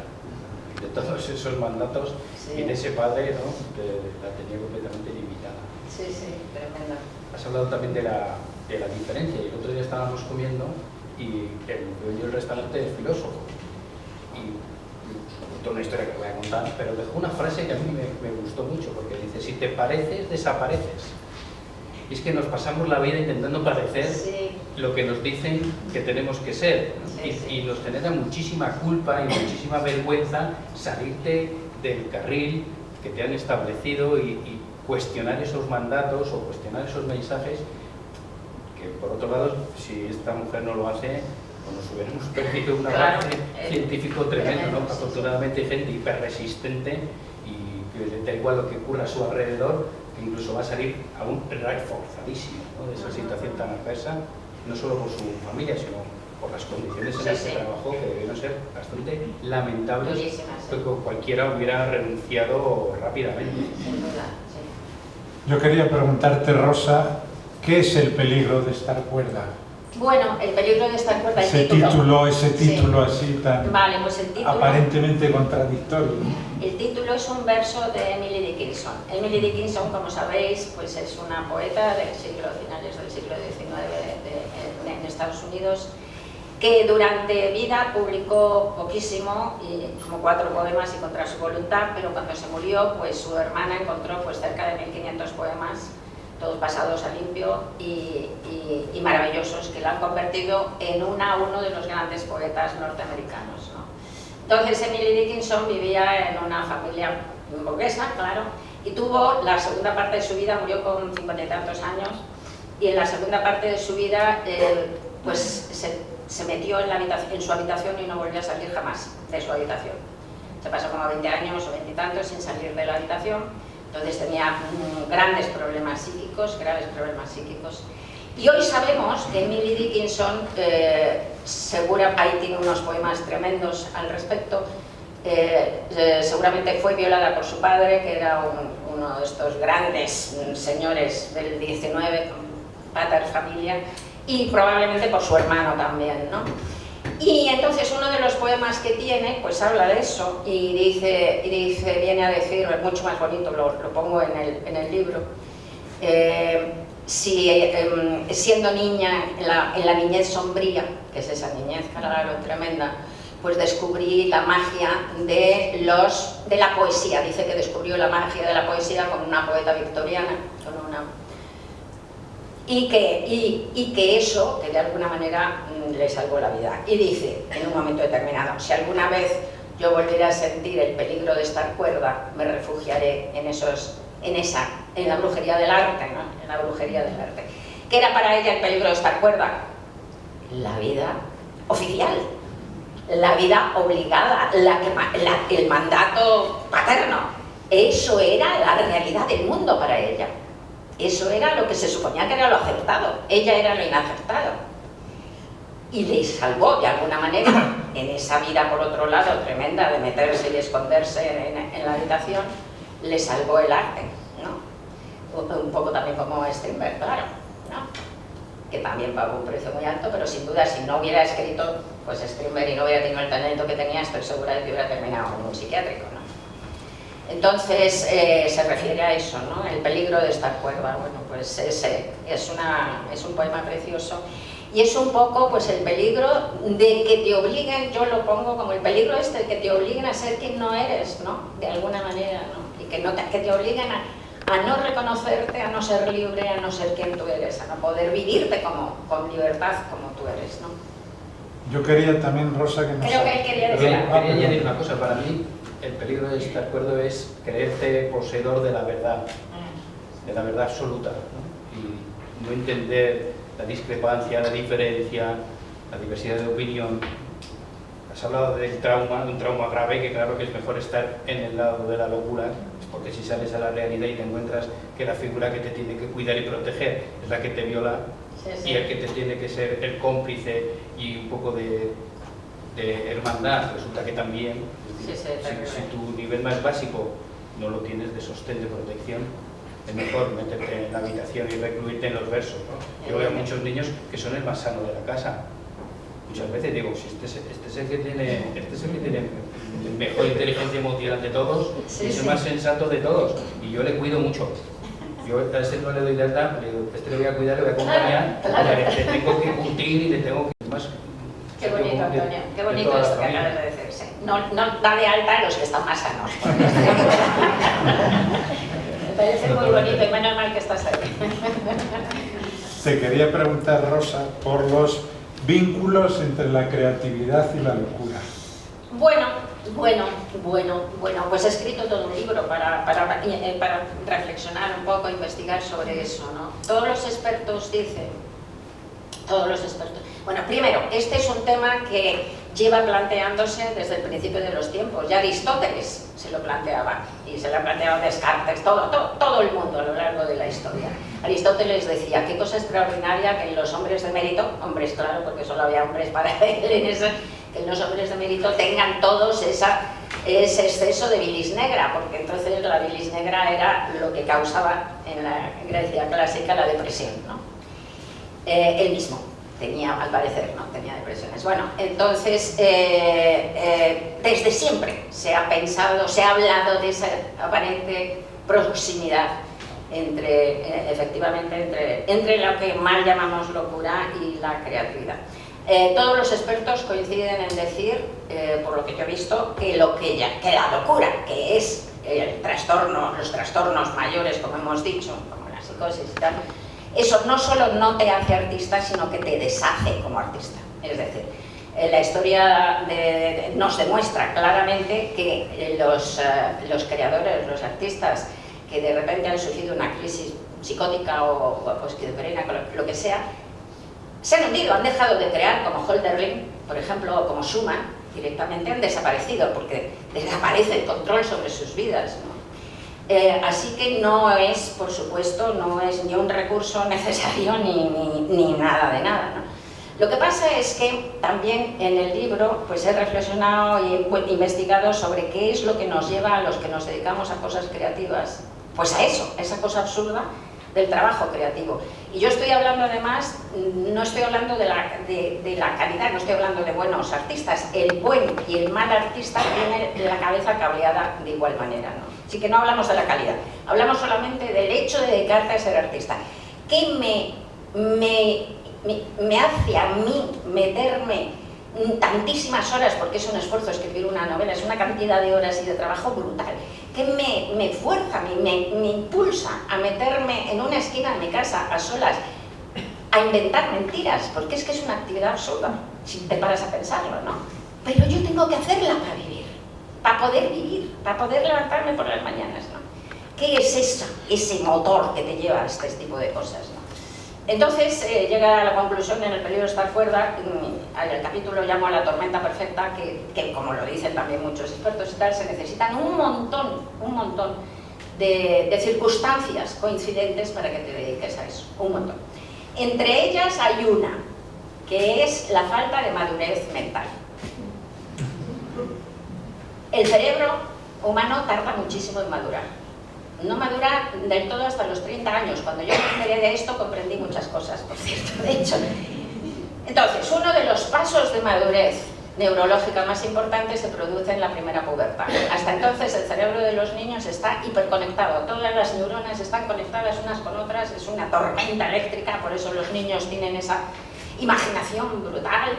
de todos esos mandatos, Sí. y de ese padre, ¿no?, que la tenía completamente limitada. Sí, tremendo. Has hablado también de la diferencia, y el otro día estábamos comiendo y el dueño del restaurante es filósofo. Y toda una historia que voy a contar, pero dejó una frase que a mí me gustó mucho, porque dice, si te pareces, desapareces. Y es que nos pasamos la vida intentando parecer Sí. lo que nos dicen que tenemos que ser, ¿no? Sí, sí. Y nos genera muchísima culpa y muchísima vergüenza salirte del carril que te han establecido y cuestionar esos mandatos o cuestionar esos mensajes que, por otro lado, si esta mujer no lo hace, pues nos hubiéramos perdido un avance científico tremendo, ¿no? Sí, sí. Afortunadamente hay gente hiperresistente y que da igual lo que ocurra a su alrededor, que incluso va a salir aún reforzadísimo, ¿no?, de esa situación tan adversa, no solo por su familia, sino por las condiciones en las que trabajó, que debieron ser bastante lamentables, Durísimas, sí. que cualquiera hubiera renunciado rápidamente. Sin duda, sí. Yo quería preguntarte, Rosa, ¿qué es el peligro de estar cuerda? Bueno, el peligro de estar cuerda, Ese título así tan Vale, pues el título... aparentemente contradictorio. El título es un verso de Emily Dickinson. Emily Dickinson, como sabéis, pues es una poeta del finales del siglo XIX en Estados Unidos, que durante vida publicó poquísimo, como 4 poemas y contra su voluntad, pero cuando se murió, pues su hermana encontró pues cerca de 1500 poemas, todos pasados a limpio y maravillosos, que la han convertido en uno de los grandes poetas norteamericanos, ¿no? Entonces Emily Dickinson vivía en una familia burguesa, claro, y tuvo la segunda parte de su vida, murió con 50 y tantos años, y en la segunda parte de su vida pues se metió en su habitación y no volvió a salir jamás de su habitación. Se pasó como 20 años o 20 y tantos sin salir de la habitación. Entonces tenía graves problemas psíquicos. Y hoy sabemos que Emily Dickinson, ahí tiene unos poemas tremendos al respecto, seguramente fue violada por su padre, que era uno de estos grandes señores del 19, pater familia, y probablemente por su hermano también, ¿no? Y entonces uno de los poemas que tiene, pues habla de eso y viene a decir, es mucho más bonito, lo pongo en el libro, siendo niña, en la niñez sombría, que es esa niñez, claro, tremenda, pues descubrí la magia de la poesía. Dice que descubrió la magia de la poesía con una poeta victoriana, y que eso, que de alguna manera le salvó la vida. Y dice, en un momento determinado, si alguna vez yo volviera a sentir el peligro de estar cuerda, me refugiaré en la brujería del arte, ¿no? En la brujería del arte. ¿Qué era para ella el peligro de estar cuerda? La vida oficial, la vida obligada, el mandato paterno. Eso era la realidad del mundo para ella. Eso era lo que se suponía que era lo aceptado. Ella era lo inaceptado. y le salvó de alguna manera en esa vida, por otro lado, tremenda de meterse y esconderse en la habitación, le salvó el arte, ¿no? Un poco también como Strindberg, claro, ¿no? Que también pagó un precio muy alto, pero sin duda si no hubiera escrito, pues Strindberg y no hubiera tenido el talento que tenía, estoy segura de que hubiera terminado en un psiquiátrico, ¿no? Entonces se refiere a eso, ¿no? El peligro de estar cuerda. Bueno, pues es un poema precioso y es un poco pues el peligro de que te obliguen, yo lo pongo como el peligro de que te obliguen a ser quien no eres, ¿no? De alguna manera, ¿no? Y que te obliguen a no reconocerte, a no ser libre, a no ser quien tú eres, a no poder vivirte con libertad como tú eres, ¿no? Yo quería también, Rosa, que nos... Creo que él quería decir Quería añadir una cosa. Para mí, el peligro de estar cuerdo es creerte poseedor de la verdad absoluta, ¿no? Y no entender la discrepancia, la diferencia, la diversidad de opinión. Has hablado del trauma, de un trauma grave, que claro que es mejor estar en el lado de la locura, porque si sales a la realidad y te encuentras que la figura que te tiene que cuidar y proteger es la que te viola, y el que te tiene que ser el cómplice y un poco de hermandad, resulta que también, si tu nivel más básico no lo tienes de sostén, de protección, es mejor meterte en la habitación y recluirte en los versos, ¿no? Yo veo a muchos niños que son el más sano de la casa. Muchas veces digo, si este es el que tiene mejor inteligencia emocional de todos, y es el más sensato de todos, y yo le cuido mucho. Yo a ese no le doy de alta, le digo, le voy a cuidar, le voy a acompañar, le tengo que curtir y le tengo que... Más, qué bonito, Antonio, qué bonito esto que acabas de decir. Sí. No da de alta a los que están más sanos. Me parece muy bonito y menos mal que estás ahí. Te quería preguntar, Rosa, por los vínculos entre la creatividad y la locura. Bueno, pues he escrito todo un libro para reflexionar un poco, investigar sobre eso, ¿no? Todos los expertos dicen, bueno, primero, este es un tema que lleva planteándose desde el principio de los tiempos. Ya Aristóteles se lo planteaba, y se lo ha planteado Descartes, todo el mundo a lo largo de la historia. Aristóteles decía, qué cosa extraordinaria que en los hombres de mérito, hombres claro, porque solo había hombres para él en eso, que en los hombres de mérito tengan todos ese exceso de bilis negra, porque entonces la bilis negra era lo que causaba en la Grecia clásica la depresión, ¿no? Él mismo tenía, al parecer, ¿no? Tenía depresiones. Bueno, entonces, desde siempre se ha pensado, se ha hablado de esa aparente proximidad efectivamente, entre lo que mal llamamos locura y la creatividad. Todos los expertos coinciden en decir, por lo que yo he visto, que la locura, que es los trastornos mayores, como hemos dicho, como la psicosis y tal, eso no solo no te hace artista, sino que te deshace como artista. Es decir, la historia nos demuestra claramente que los creadores, los artistas que de repente han sufrido una crisis psicótica o esquizofrénica, lo que sea, se han hundido, han dejado de crear, como Hölderlin, por ejemplo, o como Schumann, directamente han desaparecido porque desaparece el control sobre sus vidas, ¿no? Así que no es, por supuesto, no es ni un recurso necesario ni nada de nada, ¿no? Lo que pasa es que también en el libro pues he reflexionado y he investigado sobre qué es lo que nos lleva a los que nos dedicamos a cosas creativas, pues a eso, a esa cosa absurda del trabajo creativo. Y yo estoy hablando además, no estoy hablando de la calidad, no estoy hablando de buenos artistas. El buen y el mal artista tiene la cabeza cableada de igual manera, ¿no? Así que no hablamos de la calidad, hablamos solamente del hecho de dedicarte a ser artista. ¿Qué me hace a mí meterme tantísimas horas, porque es un esfuerzo escribir una novela, es una cantidad de horas y de trabajo brutal, que me fuerza, me impulsa a meterme en una esquina de mi casa a solas, a inventar mentiras, porque es que es una actividad absurda, si te paras a pensarlo, ¿no? Pero yo tengo que hacerla para vivir, para poder levantarme por las mañanas, ¿no? ¿Qué es ese motor que te lleva a este tipo de cosas, ¿no? Entonces llega a la conclusión en El peligro de estar cuerda, el capítulo llamo a la tormenta perfecta, que como lo dicen también muchos expertos y tal, se necesitan un montón de circunstancias coincidentes para que te dediques a eso, un montón. Entre ellas hay una que es la falta de madurez mental. El cerebro humano tarda muchísimo en madurar. No madura del todo hasta los 30 años. Cuando yo me enteré de esto comprendí muchas cosas, por cierto, de hecho. Entonces, uno de los pasos de madurez neurológica más importantes se produce en la primera pubertad. Hasta entonces el cerebro de los niños está hiperconectado, todas las neuronas están conectadas unas con otras, es una tormenta eléctrica, por eso los niños tienen esa imaginación brutal.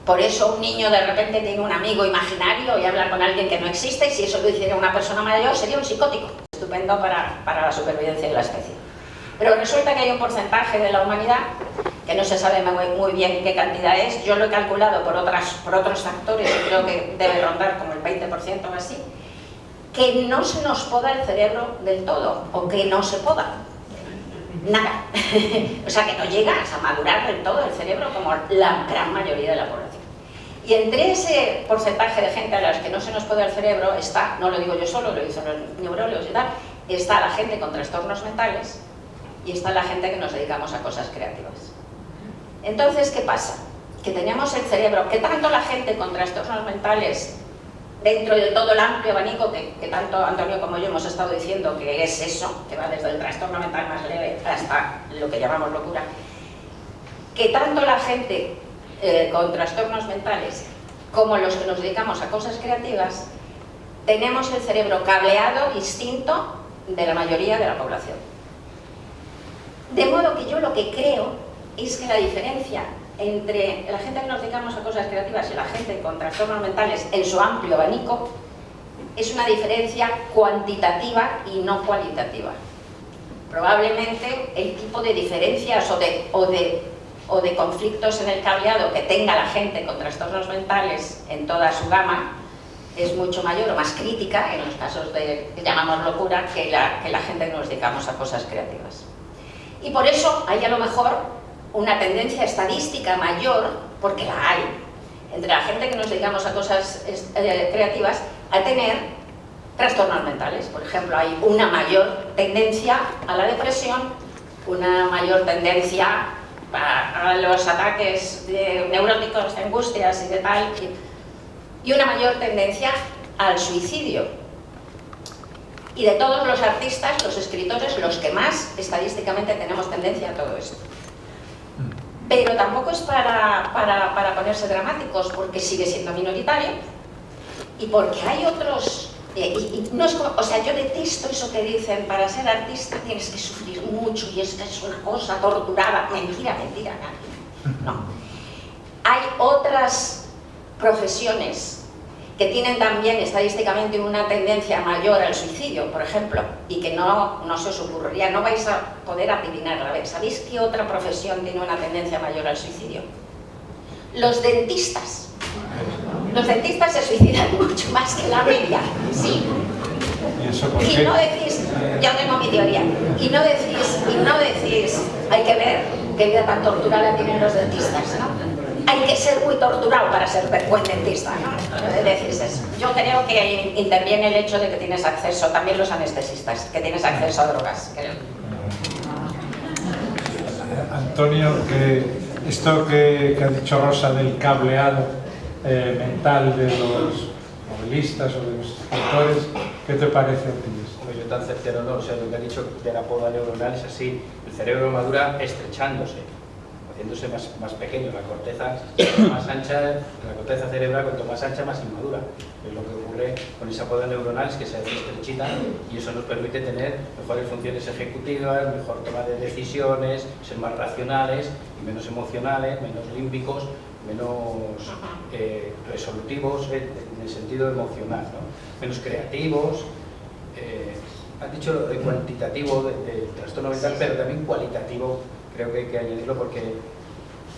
Por eso un niño de repente tiene un amigo imaginario y habla con alguien que no existe, y si eso lo hiciera una persona mayor sería un psicótico. Estupendo para la supervivencia de la especie. Pero resulta que hay un porcentaje de la humanidad, que no se sabe muy bien qué cantidad es, yo lo he calculado por otros factores y creo que debe rondar como el 20% o así, que no se nos poda el cerebro del todo, o que no se poda. Nada. O sea, que no llegas a madurar del todo el cerebro como la gran mayoría de la población. Y entre ese porcentaje de gente a las que no se nos poda el cerebro está, no lo digo yo solo, lo dicen los neurólogos y tal, está la gente con trastornos mentales y está la gente que nos dedicamos a cosas creativas. Entonces, ¿qué pasa? Que tenemos el cerebro, que tanto la gente con trastornos mentales, dentro de todo el amplio abanico que tanto Antonio como yo hemos estado diciendo que es eso, que va desde el trastorno mental más leve hasta lo que llamamos locura, que tanto la gente con trastornos mentales como los que nos dedicamos a cosas creativas, tenemos el cerebro cableado distinto de la mayoría de la población. De modo que yo lo que creo es que la diferencia entre la gente que nos dedicamos a cosas creativas y la gente con trastornos mentales en su amplio abanico es una diferencia cuantitativa y no cualitativa. Probablemente el tipo de diferencias o de conflictos en el cableado que tenga la gente con trastornos mentales en toda su gama es mucho mayor o más crítica en los casos de que llamamos locura que la gente que nos dedicamos a cosas creativas. Y por eso hay a lo mejor una tendencia estadística mayor, porque la hay, entre la gente que nos dedicamos a cosas creativas, a tener trastornos mentales. Por ejemplo, hay una mayor tendencia a la depresión, una mayor tendencia a los ataques neuróticos, de angustias y de tal, y una mayor tendencia al suicidio. Y de todos los artistas, los escritores, los que más estadísticamente tenemos tendencia a todo esto. Pero tampoco es para ponerse dramáticos, porque sigue siendo minoritario y porque hay otros... no es como, o sea, yo detesto eso que dicen, para ser artista tienes que sufrir mucho y es que es una cosa torturada. Mentira, mentira, no. Hay otras profesiones que tienen también estadísticamente una tendencia mayor al suicidio, por ejemplo, y que no se os ocurriría, no vais a poder adivinarla. A ver, ¿sabéis qué otra profesión tiene una tendencia mayor al suicidio? Los dentistas. Los dentistas se suicidan mucho más que la media, sí. ¿Y eso por qué? Y no decís, yo tengo mi teoría, y no decís, hay que ver qué vida tan torturada tienen los dentistas, ¿no? Hay que ser muy torturado para ser buen dentista, ¿no? Decís eso. Yo creo que interviene el hecho de que tienes acceso, también los anestesistas, que tienes acceso a drogas, creo. Antonio, esto que ha dicho Rosa del cableado mental de los novelistas o de los escritores, ¿qué te parece a ti? Pues yo tan certero no, o sea, lo que ha dicho de la poda neuronal es así, el cerebro madura estrechándose, haciéndose más pequeño, la corteza más ancha, la corteza cerebral cuanto más ancha más inmadura. Es lo que ocurre con esa poda neuronal, es que se hace estrechita y eso nos permite tener mejores funciones ejecutivas, mejor toma de decisiones, ser más racionales y menos emocionales, menos límbicos, menos resolutivos en el sentido emocional, ¿no? Menos creativos. Has dicho cuantitativo del trastorno mental, pero también cualitativo. Creo que hay que añadirlo porque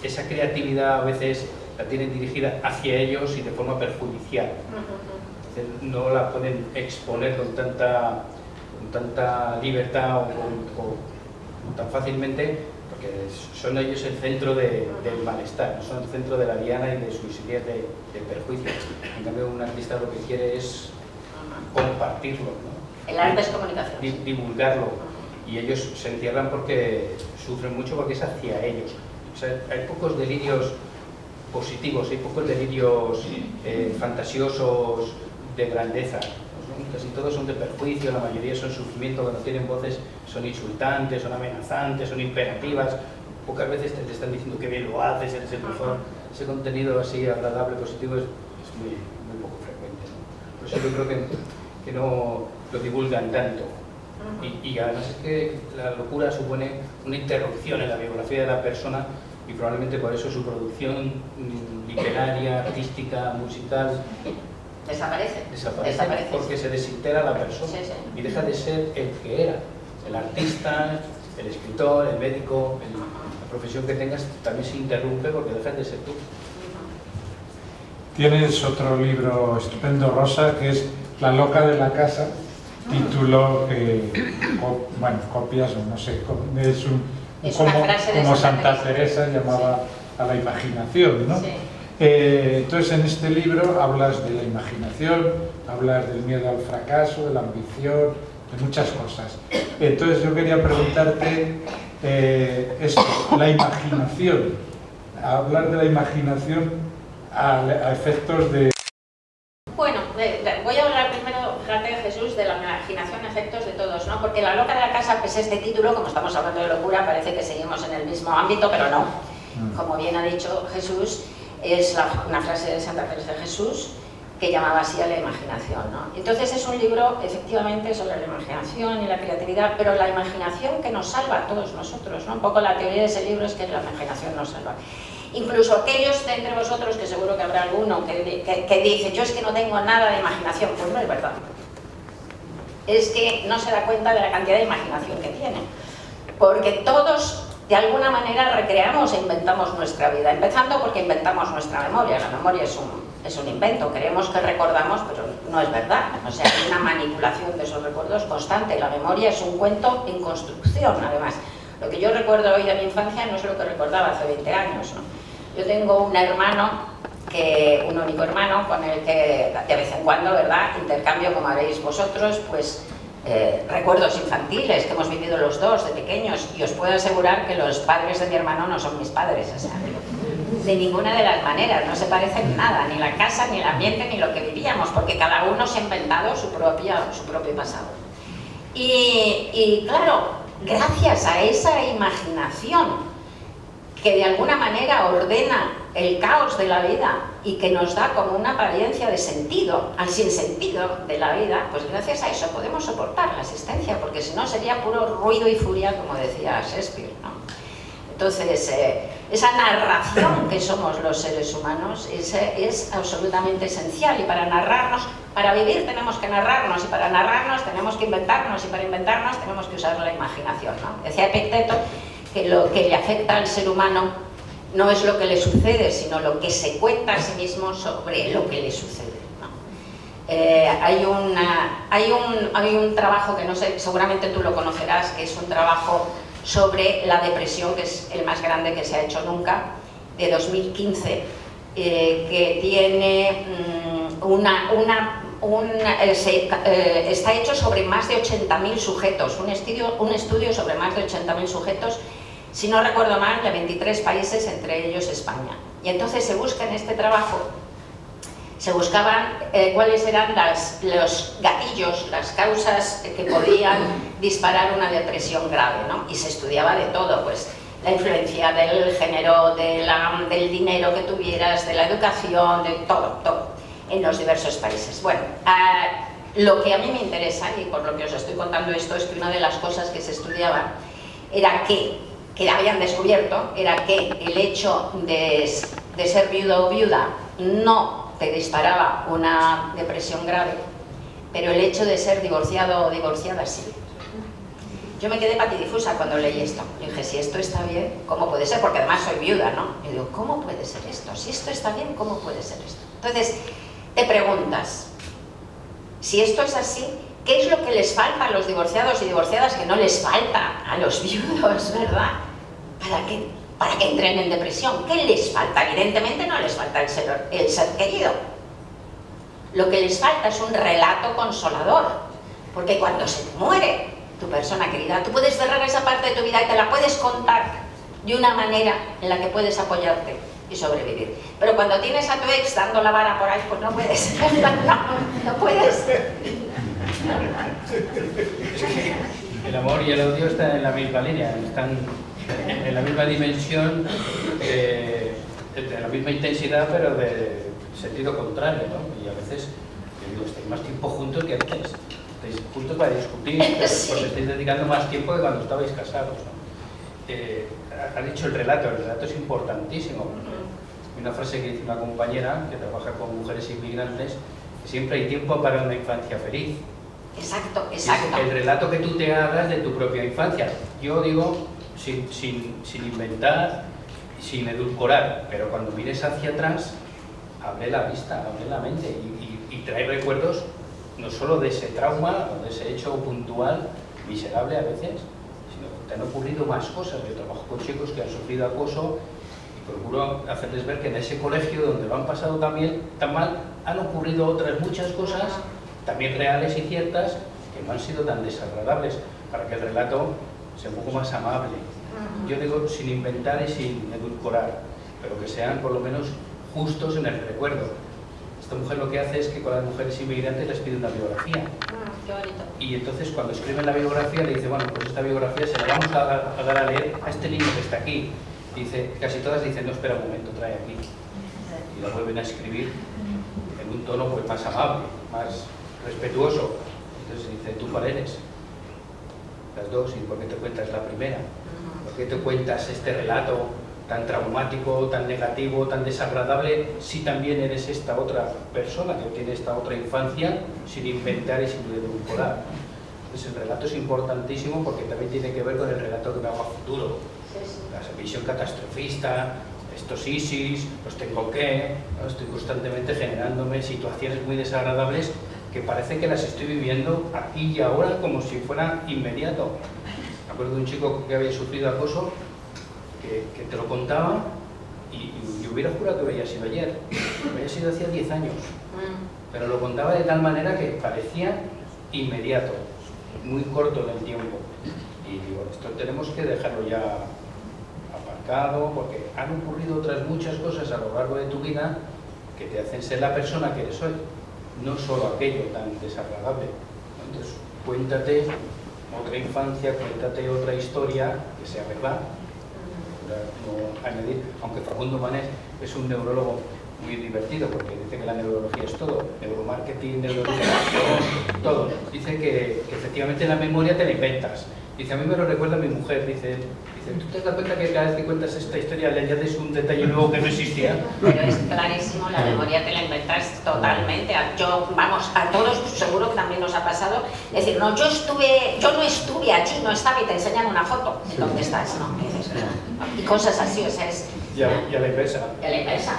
esa creatividad a veces la tienen dirigida hacia ellos y de forma perjudicial. No la pueden exponer con tanta libertad o tan fácilmente, porque son ellos el centro del malestar, no son el centro de la diana y de sus ideas de perjuicio. En cambio, un artista lo que quiere es compartirlo, ¿no? El arte es comunicación. Divulgarlo. Y ellos se encierran porque sufren mucho porque es hacia ellos. O sea, hay pocos delirios positivos, hay pocos delirios fantasiosos de grandeza. Casi todos son de perjuicio, la mayoría son sufrimiento, cuando tienen voces son insultantes, son amenazantes, son imperativas. Pocas veces te están diciendo que bien lo haces, eres el mejor. Ese contenido así agradable, positivo, es muy poco frecuente, ¿no? Por eso yo creo que no lo divulgan tanto. Y además es que la locura supone una interrupción en la biografía de la persona y probablemente por eso su producción literaria, artística, musical desaparece porque se desintegra la persona, sí, sí. Y deja de ser el que era, el artista, el escritor, el médico, la profesión que tengas también se interrumpe porque dejas de ser tú. Tienes otro libro estupendo, Rosa, que es La loca de la casa, título que, bueno, copias o no sé, es como Santa Teresa llamaba a la imaginación, ¿no? Sí. Entonces en este libro hablas de la imaginación, hablas del miedo al fracaso, de la ambición, de muchas cosas. Entonces yo quería preguntarte esto, la imaginación, hablar de la imaginación a efectos de... Bueno, voy a hablar primero, fíjate, Jesús, de la imaginación, efectos de todos, ¿no? Porque La loca de la casa, pues este título, como estamos hablando de locura, parece que seguimos en el mismo ámbito, pero no. Como bien ha dicho Jesús, es una frase de Santa Teresa de Jesús que llamaba así a la imaginación, ¿no? Entonces es un libro, efectivamente, sobre la imaginación y la creatividad, pero la imaginación que nos salva a todos nosotros, ¿no? Un poco la teoría de ese libro es que la imaginación nos salva. Incluso aquellos de entre vosotros, que seguro que habrá alguno, que dice, yo es que no tengo nada de imaginación, pues no es verdad. Es que no se da cuenta de la cantidad de imaginación que tiene. Porque todos, de alguna manera, recreamos e inventamos nuestra vida. Empezando porque inventamos nuestra memoria. La memoria es un invento, creemos que recordamos, pero no es verdad. O sea, hay una manipulación de esos recuerdos constante. La memoria es un cuento en construcción, además. Lo que yo recuerdo hoy de mi infancia no es lo que recordaba hace 20 años, ¿no? Yo tengo un hermano, un único hermano, con el que de vez en cuando, ¿verdad?, intercambio, como haréis vosotros, pues recuerdos infantiles que hemos vivido los dos de pequeños, y os puedo asegurar que los padres de mi hermano no son mis padres, o sea, de ninguna de las maneras, no se parecen nada, ni la casa, ni el ambiente, ni lo que vivíamos, porque cada uno se ha inventado su propio pasado. Y claro, gracias a esa imaginación que de alguna manera ordena el caos de la vida y que nos da como una apariencia de sentido al sinsentido de la vida, pues gracias a eso podemos soportar la existencia, porque si no sería puro ruido y furia, como decía Shakespeare, ¿no? Entonces, esa narración que somos los seres humanos es absolutamente esencial, y para narrarnos, para vivir tenemos que narrarnos, y para narrarnos tenemos que inventarnos, y para inventarnos tenemos que usar la imaginación, ¿no? Decía Epicteto que lo que le afecta al ser humano no es lo que le sucede, sino lo que se cuenta a sí mismo sobre lo que le sucede, ¿no? Hay un trabajo que no sé, seguramente tú lo conocerás, que es un trabajo sobre la depresión, que es el más grande que se ha hecho nunca, de 2015, que tiene está hecho sobre más de 80.000 sujetos, un estudio sobre más de 80.000 sujetos, si no recuerdo mal, de 23 países, entre ellos España. Y entonces se busca en este trabajo, se buscaban cuáles eran los gatillos, las causas que podían disparar una depresión grave, ¿no? Y se estudiaba de todo, pues la influencia del género, del dinero que tuvieras, de la educación, de todo, en los diversos países. Bueno, lo que a mí me interesa, y por lo que os estoy contando esto, es que una de las cosas que se estudiaban era que habían descubierto, era que el hecho de ser viudo o viuda no te disparaba una depresión grave, pero el hecho de ser divorciado o divorciada sí. Yo me quedé patidifusa cuando leí esto. Y dije, si esto está bien, ¿cómo puede ser? Porque además soy viuda, ¿no? Y digo, ¿cómo puede ser esto? Si esto está bien, ¿cómo puede ser esto? Entonces, te preguntas, si esto es así, ¿qué es lo que les falta a los divorciados y divorciadas que no les falta a los viudos, verdad? Para que entren en depresión. ¿Qué les falta? Evidentemente no les falta el ser querido. Lo que les falta es un relato consolador, porque cuando se te muere tu persona querida, tú puedes cerrar esa parte de tu vida y te la puedes contar de una manera en la que puedes apoyarte y sobrevivir. Pero cuando tienes a tu ex dando la vara por ahí, pues no puedes, no puedes. El amor y el odio están en la misma línea, están en la misma dimensión, de la misma intensidad, pero de sentido contrario, ¿no? Y a veces, yo digo, estáis más tiempo juntos que antes. Estáis juntos para discutir, pues estáis dedicando más tiempo que cuando estabais casados, ¿no? Ha dicho el relato es importantísimo. Una frase que dice una compañera que trabaja con mujeres inmigrantes, que siempre hay tiempo para una infancia feliz. Exacto, Es exacto. el relato que tú te hagas de tu propia infancia. Yo digo, sin inventar, sin edulcorar, pero cuando mires hacia atrás, abre la vista, abre la mente y trae recuerdos no solo de ese trauma o de ese hecho puntual, miserable a veces, sino que te han ocurrido más cosas. Yo trabajo con chicos que han sufrido acoso y procuro hacerles ver que en ese colegio donde lo han pasado también tan mal, han ocurrido otras muchas cosas, también reales y ciertas, que no han sido tan desagradables, para que el relato sea un poco más amable. Yo digo sin inventar y sin edulcorar, pero que sean por lo menos justos en el recuerdo. Esta mujer lo que hace es que con las mujeres inmigrantes les pide una biografía. Qué bonito. Y entonces cuando escriben la biografía le dice, bueno, pues esta biografía se la vamos a dar a leer a este niño que está aquí. Dice, casi todas dicen, no, espera un momento, trae aquí. Y la vuelven a escribir en un tono pues más amable, más respetuoso. Entonces dice, ¿tú cuál eres? Las dos. ¿Y por qué te cuentas la primera? ¿Por qué te cuentas este relato tan traumático, tan negativo, tan desagradable, si también eres esta otra persona que tiene esta otra infancia, sin inventar y sin edulcorar? Entonces el relato es importantísimo porque también tiene que ver con el relato que me hago a futuro. La visión catastrofista, estos ISIS, los tengo que, ¿no? Estoy constantemente generándome situaciones muy desagradables que parece que las estoy viviendo aquí y ahora como si fuera inmediato. Me acuerdo de un chico que había sufrido acoso, que te lo contaba y hubiera jurado que había sido ayer, había sido hacía 10 años, pero lo contaba de tal manera que parecía inmediato, muy corto en el tiempo. Y digo, esto tenemos que dejarlo ya aparcado, porque han ocurrido otras muchas cosas a lo largo de tu vida que te hacen ser la persona que eres hoy, no solo aquello tan desagradable. Entonces, cuéntate otra infancia, cuéntate otra historia que sea verdad. No añadir, aunque Facundo Manés es un neurólogo muy divertido porque dice que la neurología es todo, neuromarketing, neuroeducación, todo. Dice que efectivamente la memoria te la inventas. Dice, a mí me lo recuerda mi mujer, dice, ¿tú te das cuenta que cada vez que cuentas esta historia le añades un detalle nuevo que no existía? Pero es clarísimo, la memoria te la inventas totalmente. Yo, vamos, a todos seguro que también nos ha pasado decir, no, yo no estuve allí, no estaba, y te enseñan una foto de dónde estás, ¿no? Y cosas así, o sea, es... Y a la inversa. Y a la inversa,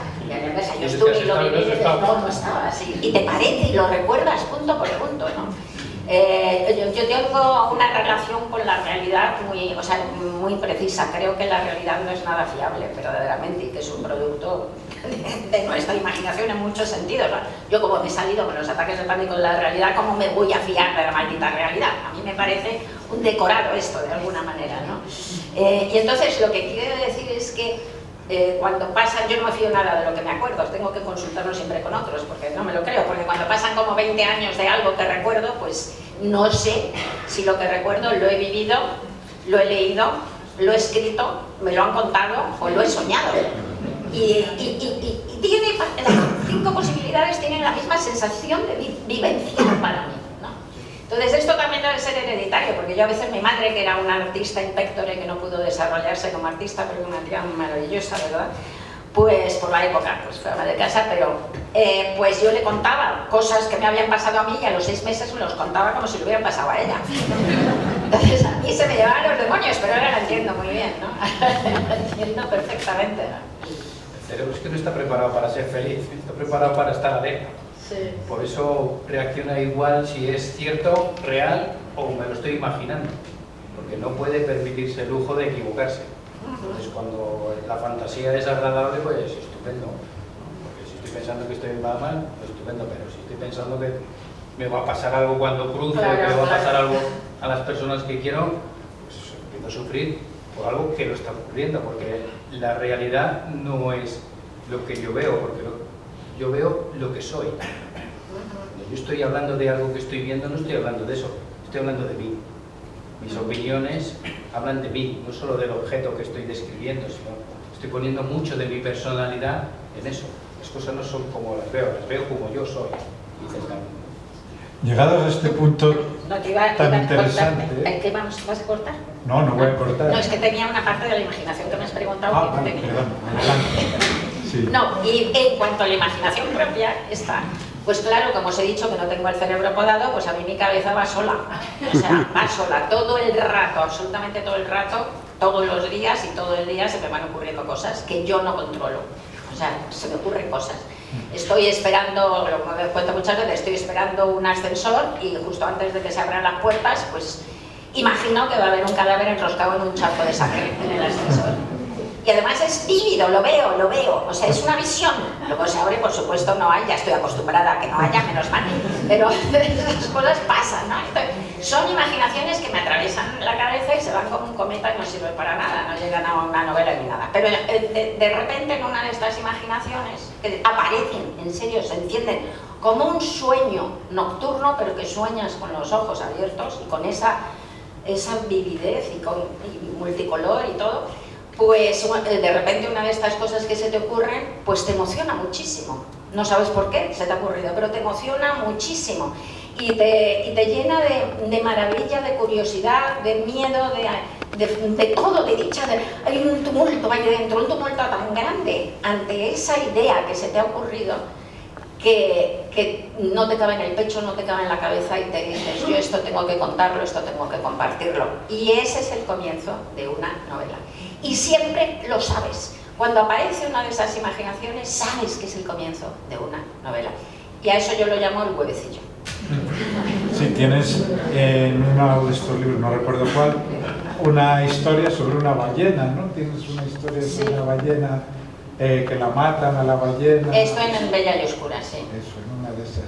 yo estuve y lo viví y dices, no estaba así. Y te parece y lo recuerdas punto por punto, ¿no? Yo tengo una relación con la realidad muy precisa. Creo que la realidad no es nada fiable, verdaderamente, y que es un producto de nuestra imaginación en muchos sentidos. Yo, como me he salido con los ataques de pánico en la realidad, ¿cómo me voy a fiar de la maldita realidad? A mí me parece un decorado esto, de alguna manera, ¿no? Y entonces lo que quiero decir es que cuando pasan, yo no me fío nada de lo que me acuerdo, tengo que consultarlo siempre con otros, porque no me lo creo, porque cuando pasan como 20 años de algo que recuerdo, pues no sé si lo que recuerdo lo he vivido, lo he leído, lo he escrito, me lo han contado o lo he soñado. Y tiene, las 5 posibilidades tienen la misma sensación de vivencia para mí, ¿no? Entonces esto también debe ser hereditario, porque yo a veces mi madre, que era una artista impectore que no pudo desarrollarse como artista, pero una tía maravillosa, ¿verdad? Pues por la época, pues fue ama de casa, pero pues yo le contaba cosas que me habían pasado a mí y a los 6 meses me los contaba como si le hubieran pasado a ella. Entonces a mí se me llevaban los demonios, pero ahora la entiendo muy bien, ¿no? La entiendo perfectamente, ¿no? El cerebro es que no está preparado para ser feliz, está preparado para estar alerta. Sí. Por eso reacciona igual si es cierto, real o me lo estoy imaginando, porque no puede permitirse el lujo de equivocarse. Entonces cuando la fantasía es agradable, pues estupendo, porque si estoy pensando que estoy mal, pues estupendo, pero si estoy pensando que me va a pasar algo cuando cruce, que me va a pasar algo a las personas que quiero, pues empiezo a sufrir por algo que no está ocurriendo, porque la realidad no es lo que yo veo, porque yo veo lo que soy. Cuando yo estoy hablando de algo que estoy viendo, no estoy hablando de eso, estoy hablando de mí. Mis opiniones hablan de mí, no solo del objeto que estoy describiendo, sino estoy poniendo mucho de mi personalidad en eso. Las cosas no son como las veo como yo soy. Llegados a este punto no, te iba tan a interesante... cortar. ¿Qué vas a cortar? No voy a cortar. No, es que tenía una parte de la imaginación que me has preguntado. Ah, vale, perdón, adelante. Sí. No, y en cuanto a la imaginación propia, está... Pues claro, como os he dicho que no tengo el cerebro podado, pues a mí mi cabeza va sola. O sea, va sola todo el rato, absolutamente todo el rato, todos los días y todo el día se me van ocurriendo cosas que yo no controlo. O sea, se me ocurren cosas. Estoy esperando, como me cuento muchas veces, estoy esperando un ascensor y justo antes de que se abran las puertas, pues imagino que va a haber un cadáver enroscado en un charco de sangre en el ascensor. Y además es vívido, lo veo, o sea, es una visión. Luego se abre, por supuesto no hay, ya estoy acostumbrada a que no haya, menos mal, pero esas cosas pasan, ¿no? Entonces, son imaginaciones que me atraviesan la cabeza y se van como un cometa y no sirven para nada, no llegan a una novela ni nada. Pero de repente en una de estas imaginaciones, que aparecen, en serio, se encienden como un sueño nocturno, pero que sueñas con los ojos abiertos y con esa vividez y multicolor y todo, pues de repente una de estas cosas que se te ocurren, pues te emociona muchísimo. No sabes por qué se te ha ocurrido, pero te emociona muchísimo. Y te llena de maravilla, de curiosidad, de miedo, de todo, de dicha. Hay un tumulto ahí dentro, un tumulto tan grande ante esa idea que se te ha ocurrido que no te cabe en el pecho, no te cabe en la cabeza y te dices, yo esto tengo que contarlo, esto tengo que compartirlo. Y ese es el comienzo de una novela. Y siempre lo sabes. Cuando aparece una de esas imaginaciones, sabes que es el comienzo de una novela. Y a eso yo lo llamo el huevecillo. Sí, tienes en uno de estos libros, no recuerdo cuál, una historia sobre una ballena, ¿no? Tienes una historia sobre una ballena que la matan a la ballena. Esto en Bella y Oscura, sí. Eso, en una de esas.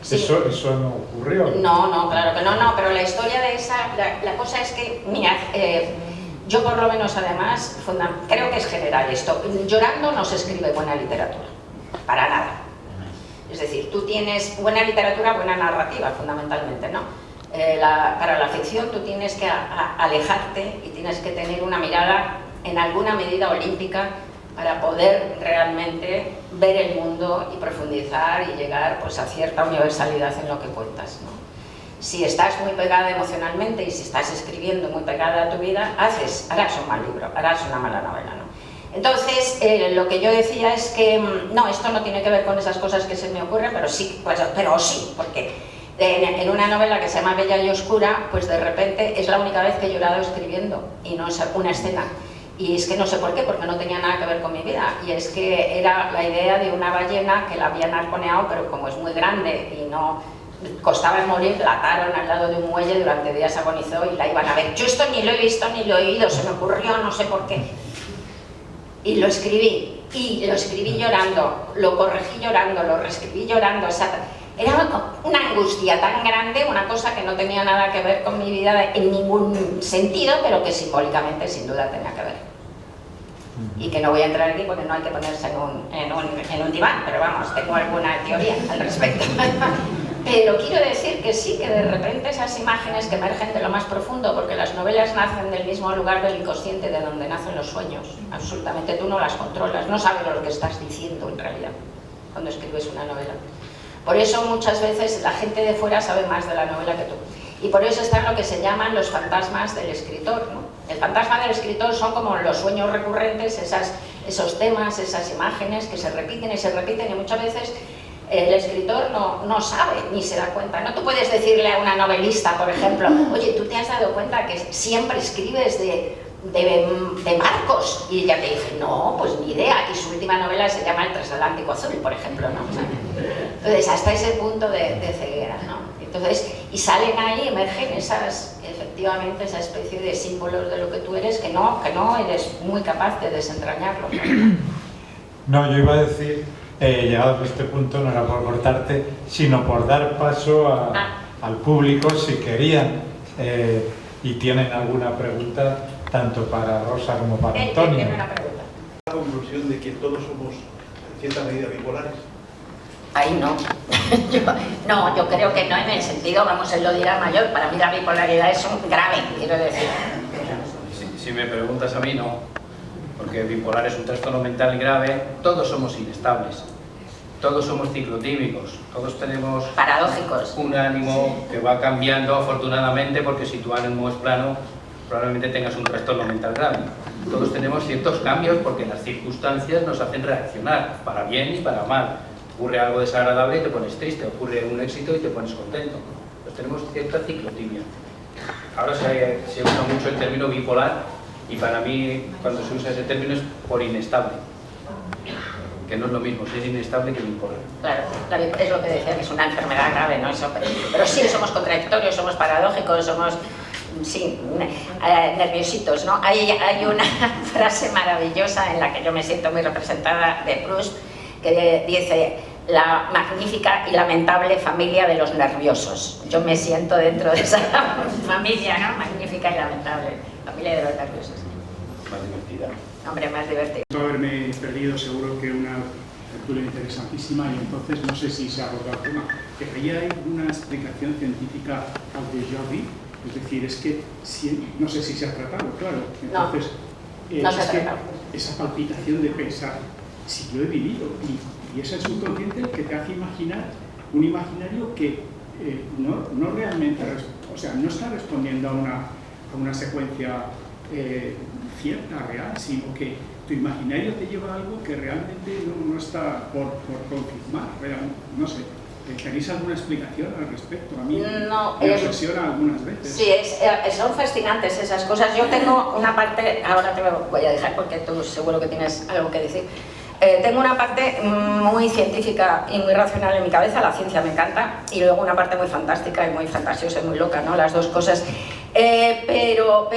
Sí. Eso no ocurrió. No, claro que no, pero la historia de esa, la cosa es que, mira, yo por lo menos además, creo que es general esto, llorando no se escribe buena literatura, para nada. Es decir, tú tienes buena literatura, buena narrativa fundamentalmente, ¿no? Para la ficción tú tienes que alejarte y tienes que tener una mirada en alguna medida olímpica para poder realmente ver el mundo y profundizar y llegar pues, a cierta universalidad en lo que cuentas, ¿no? Si estás muy pegada emocionalmente y si estás escribiendo muy pegada a tu vida, harás un mal libro, harás una mala novela, ¿no? Entonces, lo que yo decía es que, no, esto no tiene que ver con esas cosas que se me ocurren, pero sí, porque en una novela que se llama Bella y Oscura, pues de repente es la única vez que he llorado escribiendo y no es una escena. Y es que no sé por qué, porque no tenía nada que ver con mi vida. Y es que era la idea de una ballena que la habían arponeado, pero como es muy grande y no costaba en morir, la ataron al lado de un muelle, durante días agonizó y la iban a ver. Yo esto ni lo he visto ni lo he oído, se me ocurrió, no sé por qué. Y lo escribí llorando, lo corregí llorando, lo reescribí llorando. O sea, era una angustia tan grande, una cosa que no tenía nada que ver con mi vida en ningún sentido, pero que simbólicamente sin duda tenía que ver. Y que no voy a entrar aquí porque no hay que ponerse en un diván, pero vamos, tengo alguna teoría al respecto. Pero quiero decir que sí, que de repente esas imágenes que emergen de lo más profundo, porque las novelas nacen del mismo lugar del inconsciente de donde nacen los sueños, absolutamente tú no las controlas, no sabes lo que estás diciendo en realidad cuando escribes una novela. Por eso muchas veces la gente de fuera sabe más de la novela que tú. Y por eso están lo que se llaman los fantasmas del escritor, ¿no? El fantasma del escritor son como los sueños recurrentes, esos temas, esas imágenes que se repiten y muchas veces el escritor no sabe ni se da cuenta. No tú puedes decirle a una novelista, por ejemplo, oye, ¿tú te has dado cuenta que siempre escribes de Marcos? Y ella te dice, no, pues ni idea. Y su última novela se llama El Transatlántico Azul, por ejemplo, ¿no? O sea, entonces, hasta ese punto de ceguera, ¿no? Entonces, y salen ahí, emergen efectivamente esa especie de símbolos de lo que tú eres, que no eres muy capaz de desentrañarlo. No, yo iba a decir, llegado a este punto, no era por cortarte, sino por dar paso al público, si querían y tienen alguna pregunta, tanto para Rosa como para Antonio. Tiene una pregunta. La conclusión de que todos somos cierta medida bipolares? Ahí no. Yo creo que no en el sentido, vamos, él lo dirá mayor, para mí la bipolaridad es un grave, quiero decir. Si me preguntas a mí, no. Porque bipolar es un trastorno mental grave, todos somos inestables. Todos somos ciclotímicos, todos tenemos Paradójicos. un ánimo que va cambiando afortunadamente, porque si tu ánimo es plano, probablemente tengas un trastorno mental grave. Todos tenemos ciertos cambios porque las circunstancias nos hacen reaccionar, para bien y para mal. Ocurre algo desagradable y te pones triste, ocurre un éxito y te pones contento. Pues tenemos cierta ciclotimia. Ahora se usa mucho el término bipolar y para mí cuando se usa ese término es por inestable. Que no es lo mismo ser inestable que bipolar. Claro, es lo que decía, que es una enfermedad grave, ¿no? Eso, pero sí, somos contradictorios, somos paradójicos, somos, sí, nerviositos, ¿no? Hay una frase maravillosa en la que yo me siento muy representada de Proust, que dice: la magnífica y lamentable familia de los nerviosos. Yo me siento dentro de esa familia, ¿no? Magnífica y lamentable familia de los nerviosos. Más divertida. Hombre, más divertido. Haberme perdido seguro que una tertulia interesantísima, y entonces no sé si se ha abordado el tema, que ahí hay una explicación científica al déjà vu, es decir, es que no sé si se ha tratado, claro, entonces no se ha es que tratado. esa palpitación de pensar, si yo he vivido, y es el subconsciente el que te hace imaginar un imaginario que no realmente, o sea, no está respondiendo a una secuencia cierta, real, sino que tu imaginario te lleva a algo que realmente no está por confirmar. No sé, ¿tenéis alguna explicación al respecto? A mí me obsesiona algunas veces. Sí, son fascinantes esas cosas. Yo tengo una parte, ahora te voy a dejar porque tú seguro que tienes algo que decir. Tengo una parte muy científica y muy racional en mi cabeza, la ciencia me encanta, y luego una parte muy fantástica y muy fantasiosa y muy loca, ¿no? Las dos cosas. Pero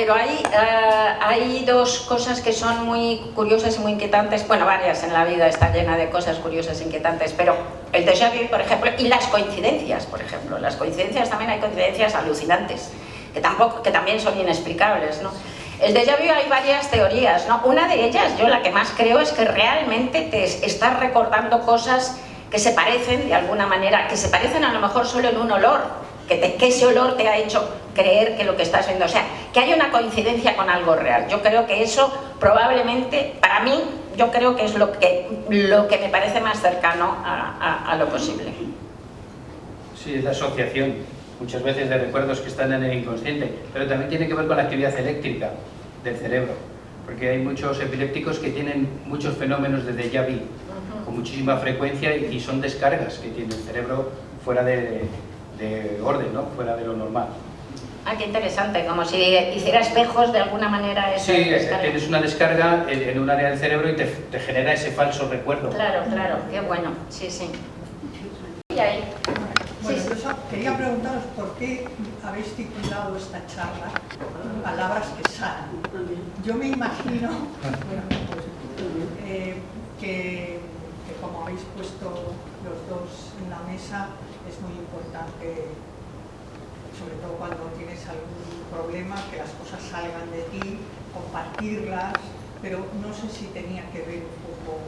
hay dos cosas que son muy curiosas y muy inquietantes. Bueno, varias en la vida está llena de cosas curiosas e inquietantes, pero el déjà vu, por ejemplo, y las coincidencias, por ejemplo. Las coincidencias, también hay coincidencias alucinantes, que también son inexplicables, ¿no? El déjà vu hay varias teorías, ¿no? Una de ellas, yo la que más creo, es que realmente te estás recordando cosas que se parecen de alguna manera, que se parecen a lo mejor solo en un olor, que ese olor te ha hecho creer que lo que estás viendo, o sea, que hay una coincidencia con algo real. Yo creo que eso probablemente, para mí, yo creo que es lo que me parece más cercano a lo posible. Sí, es la asociación muchas veces de recuerdos que están en el inconsciente, pero también tiene que ver con la actividad eléctrica del cerebro, porque hay muchos epilépticos que tienen muchos fenómenos de déjà vu, con muchísima frecuencia, y son descargas que tiene el cerebro fuera de orden, ¿no? Fuera de lo normal. Ah, qué interesante, como si hiciera espejos de alguna manera. Sí, tienes una descarga en un área del cerebro y te genera ese falso recuerdo. Claro, qué bueno, sí. Y ahí. Bueno, yo quería preguntaros por qué habéis titulado esta charla Palabras que sanan. Yo me imagino que como habéis puesto los dos en la mesa, es muy importante, sobre todo cuando tienes algún problema, que las cosas salgan de ti, compartirlas, pero no sé si tenía que ver un poco.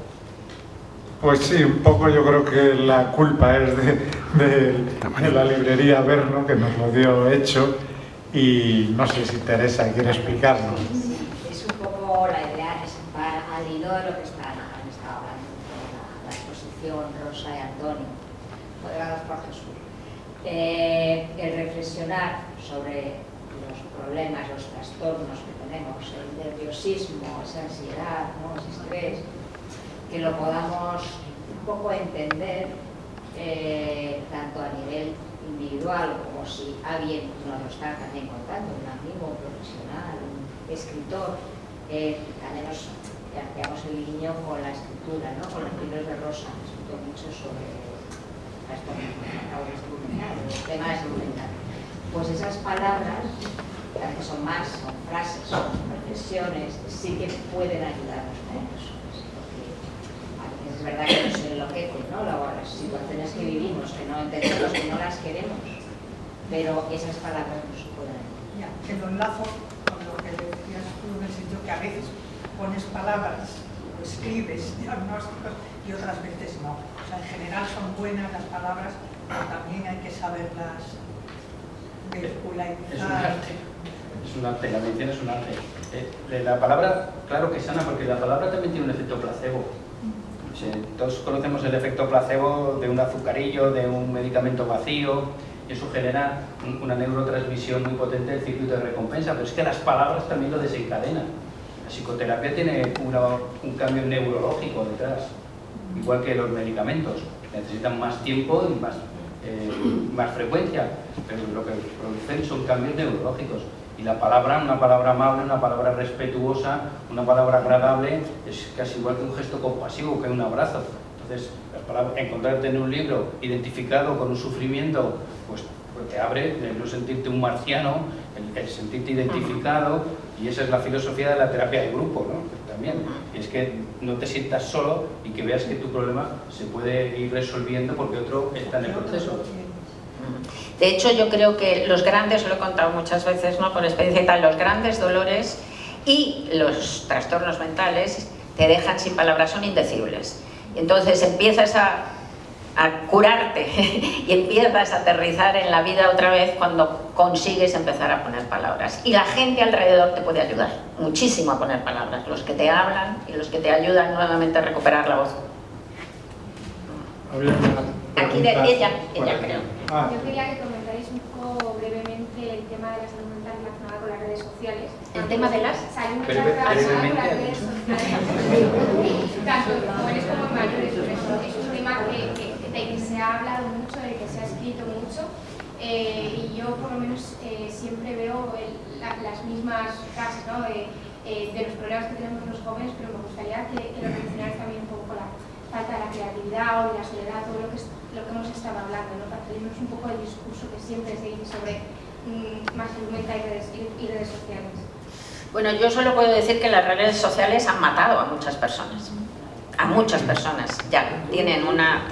Pues sí, un poco yo creo que la culpa es de la librería Verno, que nos lo dio hecho, y no sé si Teresa quiere explicarnos. Es un poco la idea, es al hilo de lo que han estado hablando, la exposición Rosa y Antonio, moderados por Jesús. El reflexionar sobre los problemas, los trastornos que tenemos, el nerviosismo, esa ansiedad, ¿no? Ese estrés, que lo podamos un poco entender tanto a nivel individual como si alguien nos lo está también contando, un amigo, un profesional, un escritor, también nos hacíamos el guiño con la escritura, ¿no? Con los libros de Rosa, que escrito mucho sobre el tema de salud mental. Pues esas palabras, que son frases, son reflexiones, sí que pueden ayudarnos a eso. Es verdad que nos enloquecen, ¿no? Las situaciones que vivimos, que no entendemos, que no las queremos, pero esas palabras nos pueden ayudar. Ya, que lo enlazo con lo que decías tú, en el sentido que a veces pones palabras escribes diagnósticos y otras veces no. O sea, en general son buenas las palabras, pero también hay que saberlas vehicular. Es un arte. Es un arte, la medicina es un arte. La palabra, claro que es sana, porque la palabra también tiene un efecto placebo. Todos conocemos el efecto placebo de un azucarillo, de un medicamento vacío, y eso genera una neurotransmisión muy potente del circuito de recompensa, pero es que las palabras también lo desencadenan. La psicoterapia tiene un cambio neurológico detrás, igual que los medicamentos. Necesitan más tiempo y más frecuencia, pero lo que producen son cambios neurológicos. Y la palabra, una palabra amable, una palabra respetuosa, una palabra agradable, es casi igual que un gesto compasivo, que un abrazo. Entonces, encontrarte en un libro identificado con un sufrimiento, pues te abre el no sentirte un marciano, el sentirte identificado, y esa es la filosofía de la terapia de grupo, ¿no? También, y es que no te sientas solo y que veas que tu problema se puede ir resolviendo porque otro está en el proceso. De hecho, yo creo que los grandes, lo he contado muchas veces, ¿no?, por experiencia y tal, los grandes dolores y los trastornos mentales te dejan sin palabras, son indecibles. Y entonces empiezas a curarte y empiezas a aterrizar en la vida otra vez cuando consigues empezar a poner palabras. Y la gente alrededor te puede ayudar muchísimo a poner palabras, los que te hablan y los que te ayudan nuevamente a recuperar la voz. Aquí de ella creo. Yo quería que comentarais un poco brevemente el tema de la salud mental relacionada con las redes sociales. ¿El tema de las? Salud mental relacionada con las redes sociales. Tanto jóvenes como mayores. Es un tema que se ha hablado mucho, del que se ha escrito mucho. Y yo por lo menos siempre veo las mismas frases, ¿no?, de los problemas que tenemos los jóvenes, pero me gustaría que lo mencionarais también un poco la falta de la creatividad o de la soledad, todo lo que hemos estado hablando, ¿no?, para salirnos un poco del discurso que siempre se dice sobre más salud mental y redes sociales. Bueno, yo solo puedo decir que las redes sociales han matado a muchas personas. A muchas personas ya tienen una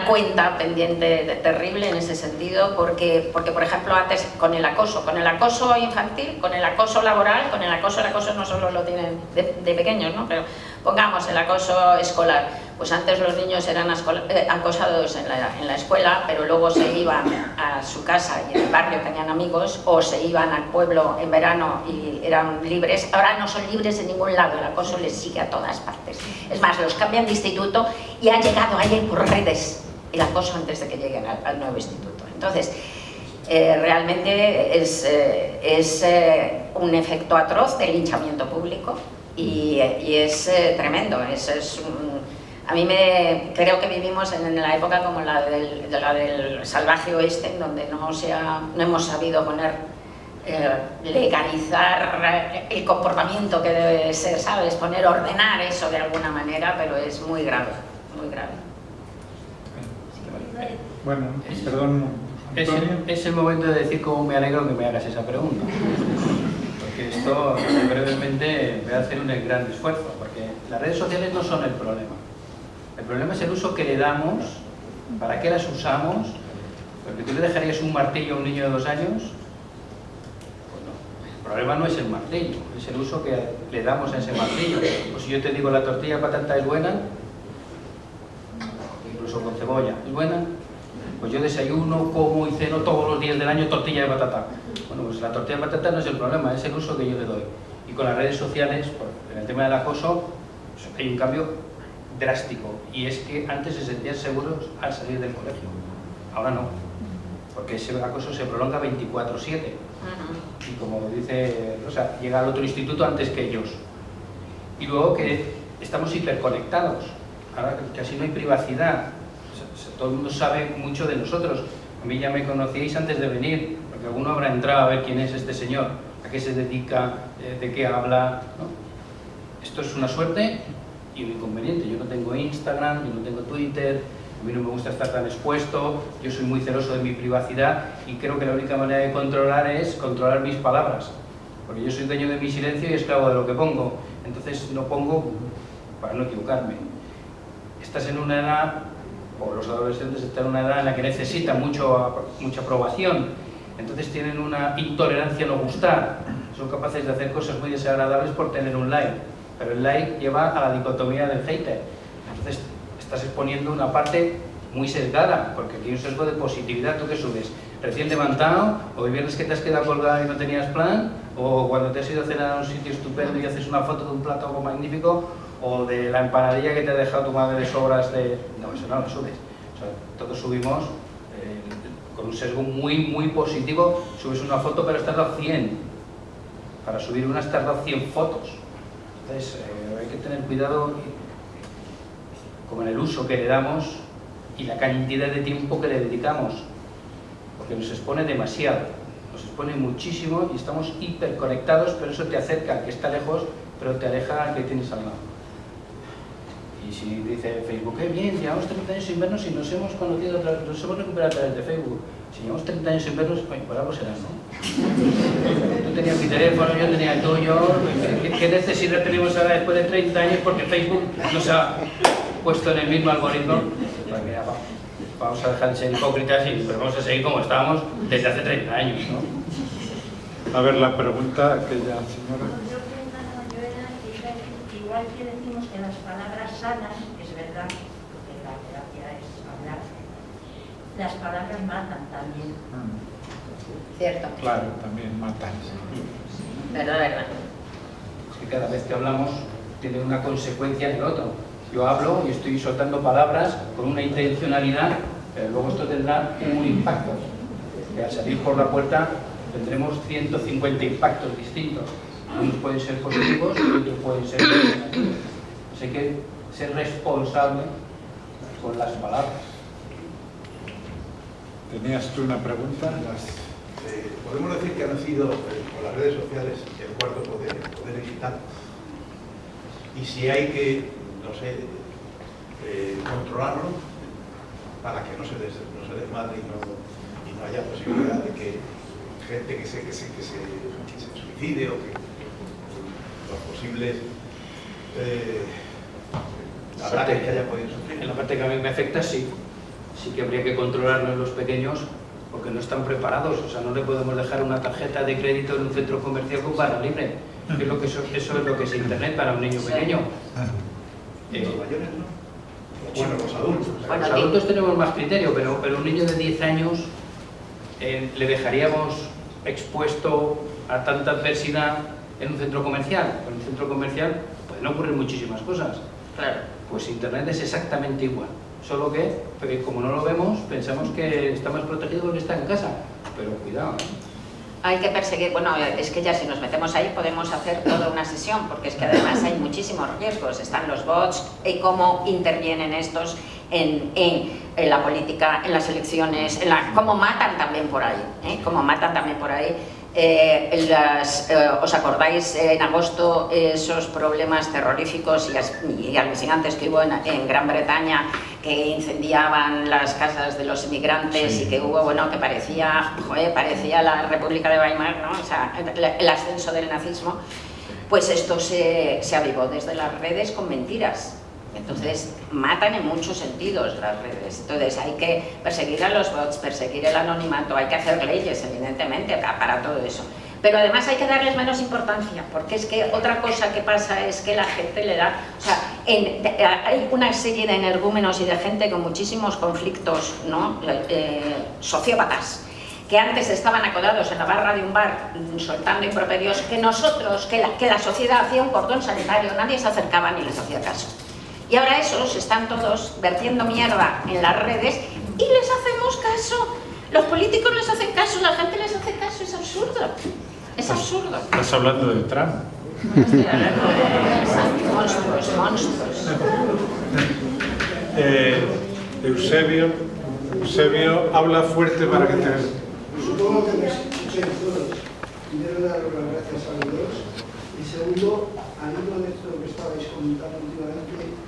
cuenta pendiente terrible en ese sentido, porque por ejemplo antes con el acoso infantil, con el acoso laboral, el acoso no solo lo tienen de pequeños, ¿no?, pero pongamos el acoso escolar, pues antes los niños eran acosados en la escuela, pero luego se iban a su casa y en el barrio tenían amigos, o se iban al pueblo en verano y eran libres. Ahora no son libres en ningún lado, el acoso les sigue a todas partes. Es más, los cambian de instituto y ha llegado ahí por redes el acoso antes de que lleguen al nuevo instituto. Entonces, realmente es un efecto atroz del linchamiento público y es tremendo. A mí creo que vivimos en la época como la del salvaje oeste, en donde no hemos sabido legalizar el comportamiento que debe ser, ¿sabes? Ordenar eso de alguna manera, pero es muy grave, muy grave. Bueno, perdón, Antonio. Es el momento de decir cómo me alegro que me hagas esa pregunta. Porque esto, brevemente, voy a hacer un gran esfuerzo, porque las redes sociales no son el problema. El problema es el uso que le damos, para qué las usamos, porque tú le dejarías un martillo a un niño de 2 años. Pues no, el problema no es el martillo, es el uso que le damos a ese martillo. Pues si yo te digo la tortilla de patata es buena, incluso con cebolla, ¿es buena? Pues yo desayuno, como y ceno todos los días del año tortilla de patata. Bueno, pues la tortilla de patata no es el problema, es el uso que yo le doy. Y con las redes sociales, en el tema del acoso, pues hay un cambio drástico, y es que antes se sentían seguros al salir del colegio, ahora no, porque ese acoso se prolonga 24/7 y como dice Rosa, llega al otro instituto antes que ellos. Y luego que estamos hiperconectados, ahora casi no hay privacidad, todo el mundo sabe mucho de nosotros. A mí ya me conocíais antes de venir, porque alguno habrá entrado a ver quién es este señor, a qué se dedica, de qué habla, ¿no? Esto es una suerte y un inconveniente. Yo no tengo Instagram, yo no tengo Twitter, a mí no me gusta estar tan expuesto, yo soy muy celoso de mi privacidad y creo que la única manera de controlar es controlar mis palabras, porque yo soy dueño de mi silencio y esclavo de lo que pongo, entonces no pongo para no equivocarme. Estás en una edad, o los adolescentes están en una edad en la que necesitan mucha aprobación, entonces tienen una intolerancia a no gustar, son capaces de hacer cosas muy desagradables por tener un like, pero el like lleva a la dicotomía del hater. Entonces estás exponiendo una parte muy sesgada, porque aquí hay un sesgo de positividad. ¿Tú qué subes? ¿Recién levantado? ¿O el viernes que te has quedado colgado y no tenías plan? ¿O cuando te has ido a cenar a un sitio estupendo y haces una foto de un plato magnífico? ¿O de la empanadilla que te ha dejado tu madre de sobras de...? No, eso no lo subes. O sea, todos subimos con un sesgo muy positivo. Subes una foto, pero estás dado 100. Para subir una estás dado 100 fotos. Entonces hay que tener cuidado con el uso que le damos y la cantidad de tiempo que le dedicamos, porque nos expone demasiado, nos expone muchísimo y estamos hiperconectados, pero eso te acerca al que está lejos, pero te aleja al que tienes al lado. Y si dice Facebook, qué bien, llevamos 30 años sin vernos y nos hemos conocido, nos hemos recuperado a través de Facebook. Si llevamos 30 años sin vernos, pues algo será, ¿no? Tú tenías mi teléfono, yo tenía el tuyo. ¿Qué necesidad tenemos ahora después de 30 años porque Facebook nos ha puesto en el mismo algoritmo? Pues mira, vamos a dejar de ser hipócritas y pero vamos a seguir como estábamos desde hace 30 años, ¿no? A ver, la pregunta que ya, señora. Yo era igual que decimos que las palabras sanas, que es verdad, porque la terapia es hablar, las palabras matan también. Cierto. Claro, también matan. Verdad. Es que cada vez que hablamos tiene una consecuencia en el otro. Yo hablo y estoy soltando palabras con una intencionalidad, pero luego esto tendrá un impacto. Que al salir por la puerta tendremos 150 impactos distintos. Unos pueden ser positivos y otros pueden ser negativos. Así que ser responsable con las palabras. ¿Tenías tú una pregunta? Podemos decir que han sido, con las redes sociales, el cuarto poder digital. Y si hay que, no sé, controlarlo para que no se desmadre y no haya posibilidad de que gente que se suicide o que los posibles ataques que haya podido sufrir. En la parte que a mí me afecta, sí que habría que controlarlo en los pequeños porque no están preparados. O sea, no le podemos dejar una tarjeta de crédito en un centro comercial con barra libre. Que es lo que eso es lo que es Internet para un niño pequeño. Los mayores no. Bueno, los adultos. Los adultos tenemos más criterio, pero un niño de 10 años le dejaríamos expuesto a tanta adversidad en un centro comercial. En un centro comercial pueden ocurrir muchísimas cosas. Claro. Pues Internet es exactamente igual. Solo que, como no lo vemos, pensamos que está más protegido porque está en casa. Pero cuidado, ¿eh? Hay que perseguir, bueno, es que ya si nos metemos ahí podemos hacer toda una sesión, porque es que además hay muchísimos riesgos. Están los bots y cómo intervienen estos en la política, en las elecciones, cómo matan también por ahí, cómo matan también por ahí. ¿Os acordáis en agosto esos problemas terroríficos y alucinantes que hubo en Gran Bretaña, que incendiaban las casas de los inmigrantes? Sí. Y que hubo, bueno, que parecía la República de Weimar, ¿no? O sea, el ascenso del nazismo. Pues esto se avivó desde las redes con mentiras. Entonces matan en muchos sentidos las redes. Entonces hay que perseguir a los bots, perseguir el anonimato, hay que hacer leyes evidentemente para todo eso. Pero además hay que darles menos importancia, porque es que otra cosa que pasa es que la gente le da... O sea, hay una serie de energúmenos y de gente con muchísimos conflictos, ¿no? Sociópatas, que antes estaban acodados en la barra de un bar soltando improperios, que nosotros, que la sociedad hacía un cordón sanitario, nadie se acercaba ni les hacía caso. Y ahora esos están todos vertiendo mierda en las redes y les hacemos caso. Los políticos les hacen caso, la gente les hace caso, es absurdo. Es absurdo. ¿Estás hablando de Trump? Monstruos. Eusebio, habla fuerte para que te... Supongo que me escuchéis todos. Primero, dar las gracias a los dos. Y segundo, al hilo de esto que estabais comentando últimamente,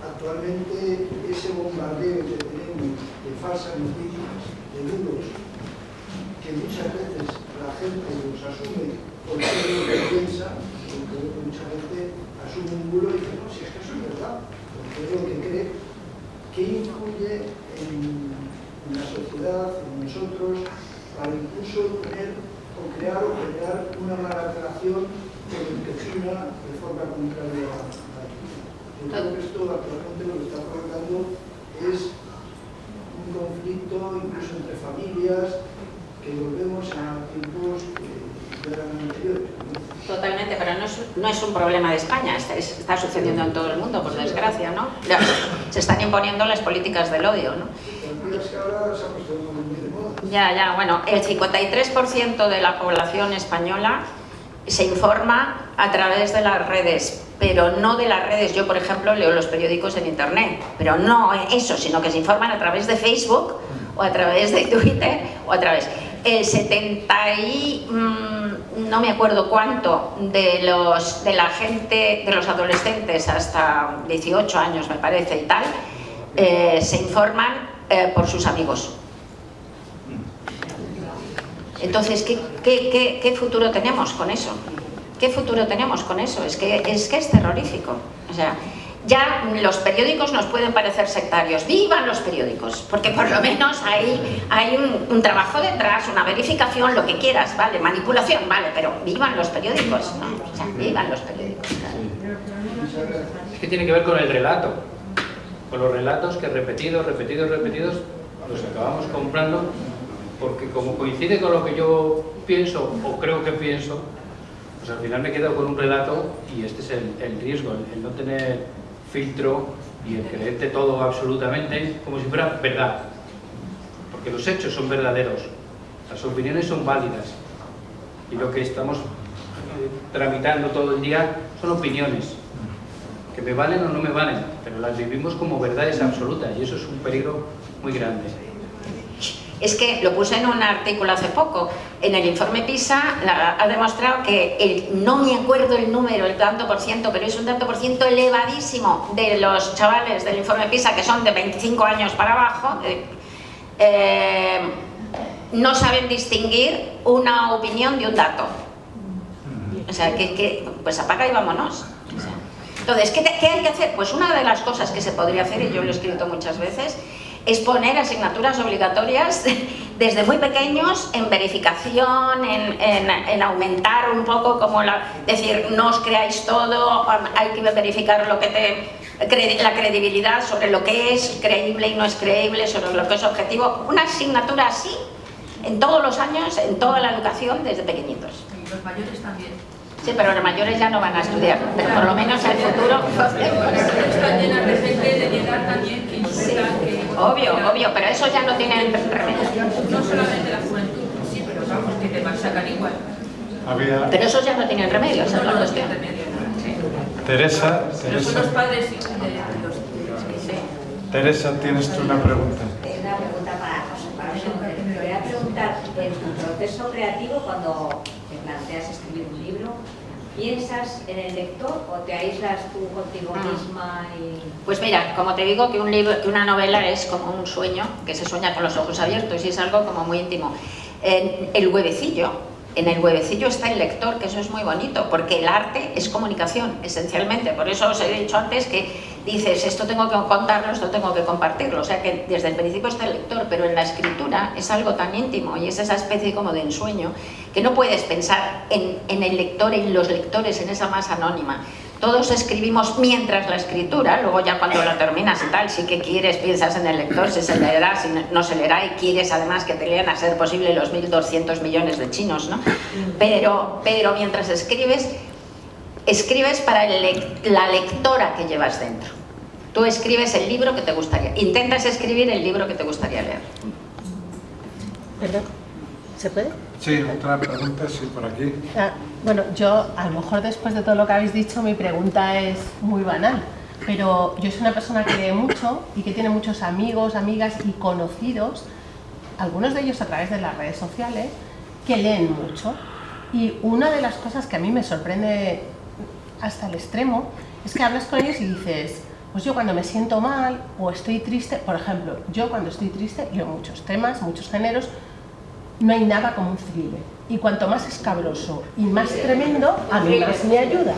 actualmente ese bombardeo que tenemos de falsas noticias, de bulos, que muchas veces la gente los asume porque es lo que piensa, porque mucha gente asume un bulo y dice, no, si es que eso es verdad, porque es lo que cree, que influye en la sociedad, en nosotros, para incluso tener o crear una mala relación con el que gira de forma contraria a la ley. Yo creo que esto actualmente lo que está provocando es un conflicto incluso entre familias, que volvemos a tiempos que eran anteriores, ¿no? Totalmente, pero no es un problema de España, está sucediendo en todo el mundo, por desgracia, ¿no? Se están imponiendo las políticas del odio, ¿no? Es que ahora se ha puesto muy de moda. Ya, bueno, el 53% de la población española se informa a través de las redes, pero no de las redes. Yo, por ejemplo, leo los periódicos en internet, pero no eso, sino que se informan a través de Facebook o a través de Twitter o a través... El 70 y no me acuerdo cuánto de la gente, de los adolescentes hasta 18 años me parece y tal, se informan por sus amigos. Entonces, ¿qué futuro tenemos con eso? ¿Qué futuro tenemos con eso? Es que es terrorífico. O sea, ya los periódicos nos pueden parecer sectarios. ¡Vivan los periódicos! Porque por lo menos hay un trabajo detrás, una verificación, lo que quieras, ¿vale? Manipulación, ¿vale? Pero ¡vivan los periódicos! ¿No? O sea, ¡vivan los periódicos! Es que tiene que ver con el relato. Con los relatos que repetidos, los acabamos comprando, porque como coincide con lo que yo pienso, o creo que pienso, pues al final me quedo con un relato, y este es el riesgo, el no tener filtro y el creerte todo absolutamente como si fuera verdad, porque los hechos son verdaderos, las opiniones son válidas, y lo que estamos tramitando todo el día son opiniones que me valen o no me valen, pero las vivimos como verdades absolutas, y eso es un peligro muy grande. Es que lo puse en un artículo hace poco, en el informe PISA ha demostrado que no me acuerdo el número, el tanto por ciento, pero es un tanto por ciento elevadísimo de los chavales del informe PISA, que son de 25 años para abajo, no saben distinguir una opinión de un dato. O sea, pues apaga y vámonos. O sea, entonces, ¿qué hay que hacer? Pues una de las cosas que se podría hacer, y yo lo he escrito muchas veces, es poner asignaturas obligatorias desde muy pequeños en verificación, en aumentar un poco como decir, no os creáis todo, hay que verificar lo que la credibilidad sobre lo que es creíble y no es creíble, sobre lo que es objetivo. Una asignatura así en todos los años, en toda la educación desde pequeñitos. Y los mayores también. Sí, pero los mayores ya no van a estudiar, pero por lo menos en el futuro... Están llenas de gente de llegar también que insultan, que... Obvio, pero eso ya no tiene remedio. No solamente la juventud, sí, pero vamos, que te machacan igual. Pero esos ya no tienen remedio, esa es la cuestión. Teresa. Pero son los padres de los que sí. Teresa, tienes tú una pregunta. Una pregunta para vosotros. Te voy a preguntar, en tu proceso creativo, cuando te planteas escribir un libro, ¿piensas en el lector o te aíslas tú contigo misma? Pues mira, como te digo, que una novela es como un sueño, que se sueña con los ojos abiertos y es algo como muy íntimo. En el huevecillo está el lector, que eso es muy bonito, porque el arte es comunicación, esencialmente. Por eso os he dicho antes que dices, esto tengo que contarlo, esto tengo que compartirlo. O sea que desde el principio está el lector, pero en la escritura es algo tan íntimo y es esa especie como de ensueño que no puedes pensar en el lector, en los lectores, en esa masa anónima. Todos escribimos mientras la escritura, luego ya cuando la terminas y tal, sí que quieres, piensas en el lector, si se leerá, si no se leerá, y quieres además que te lean a ser posible los 1.200 millones de chinos, ¿no? Pero mientras escribes para la lectora que llevas dentro. Tú escribes el libro que te gustaría, intentas escribir el libro que te gustaría leer. ¿Perdón? ¿Se puede? Sí, otra pregunta, sí, por aquí. Bueno, yo a lo mejor después de todo lo que habéis dicho mi pregunta es muy banal, pero yo soy una persona que lee mucho y que tiene muchos amigos, amigas y conocidos, algunos de ellos a través de las redes sociales, que leen mucho. Y una de las cosas que a mí me sorprende hasta el extremo es que hablas con ellos y dices, pues yo cuando me siento mal o estoy triste, por ejemplo, yo cuando estoy triste leo muchos temas, muchos géneros. No hay nada como un thriller, y cuanto más escabroso y más tremendo, a mí más me ayuda.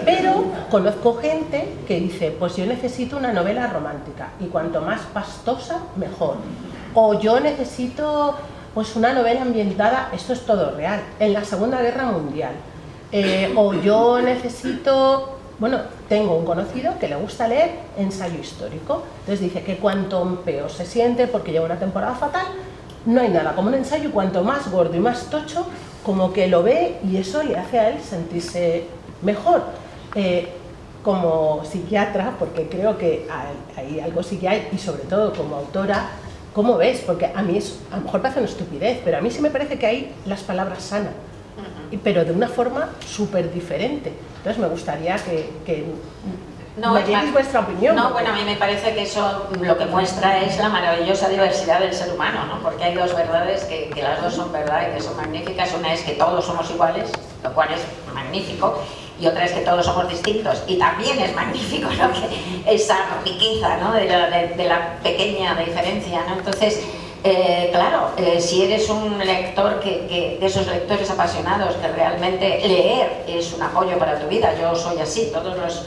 Pero conozco gente que dice, pues yo necesito una novela romántica, y cuanto más pastosa, mejor. O yo necesito pues una novela ambientada, esto es todo real, en la Segunda Guerra Mundial. O yo necesito, bueno, tengo un conocido que le gusta leer ensayo histórico, entonces dice que cuanto peor se siente porque lleva una temporada fatal, no hay nada como un ensayo, y cuanto más gordo y más tocho, como que lo ve y eso le hace a él sentirse mejor. Como psiquiatra, porque creo que hay algo sí que hay, y sobre todo como autora, ¿cómo ves? Porque a mí a lo mejor parece una estupidez, pero a mí sí me parece que hay las palabras sanas, pero de una forma súper diferente. Entonces me gustaría que me dierais vuestra opinión. No, bueno, a mí me parece que eso lo que muestra es la maravillosa diversidad del ser humano, ¿no? Porque hay dos verdades que las dos son verdad y que son magníficas. Una es que todos somos iguales, lo cual es magnífico, y otra es que todos somos distintos, y también es magnífico, ¿no? Que esa riqueza, ¿no? de la pequeña diferencia, ¿no? Entonces, claro, si eres un lector de esos lectores apasionados, que realmente leer es un apoyo para tu vida, yo soy así, todos los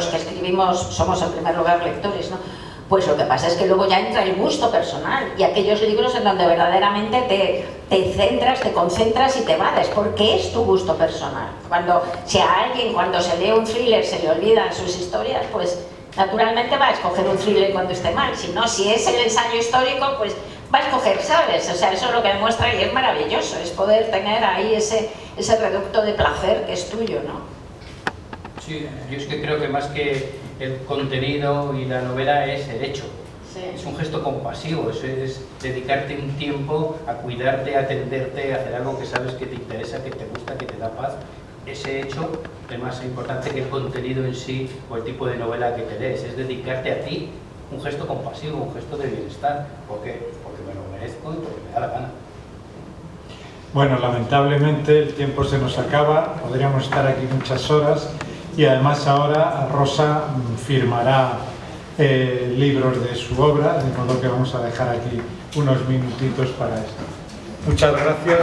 que escribimos somos en primer lugar lectores, ¿no? Pues lo que pasa es que luego ya entra el gusto personal y aquellos libros en donde verdaderamente te centras, te concentras y te vades, porque es tu gusto personal. Si a alguien cuando se lee un thriller se le olvidan sus historias, pues naturalmente va a escoger un thriller cuando esté mal. Si es el ensayo histórico, pues va a escoger, ¿sabes? O sea, eso es lo que demuestra y es maravilloso, es poder tener ahí ese reducto de placer que es tuyo, ¿no? Sí, yo es que creo que más que el contenido y la novela es el hecho. Sí. Es un gesto compasivo, eso es dedicarte un tiempo a cuidarte, a atenderte, a hacer algo que sabes que te interesa, que te gusta, que te da paz. Ese hecho es más importante que el contenido en sí o el tipo de novela que te lees, es dedicarte a ti, un gesto compasivo, un gesto de bienestar. ¿Por qué? Porque me lo merezco y porque me da la gana. Bueno, lamentablemente el tiempo se nos acaba, podríamos estar aquí muchas horas. Y además ahora Rosa firmará libros de su obra, de modo que vamos a dejar aquí unos minutitos para esto. Muchas gracias.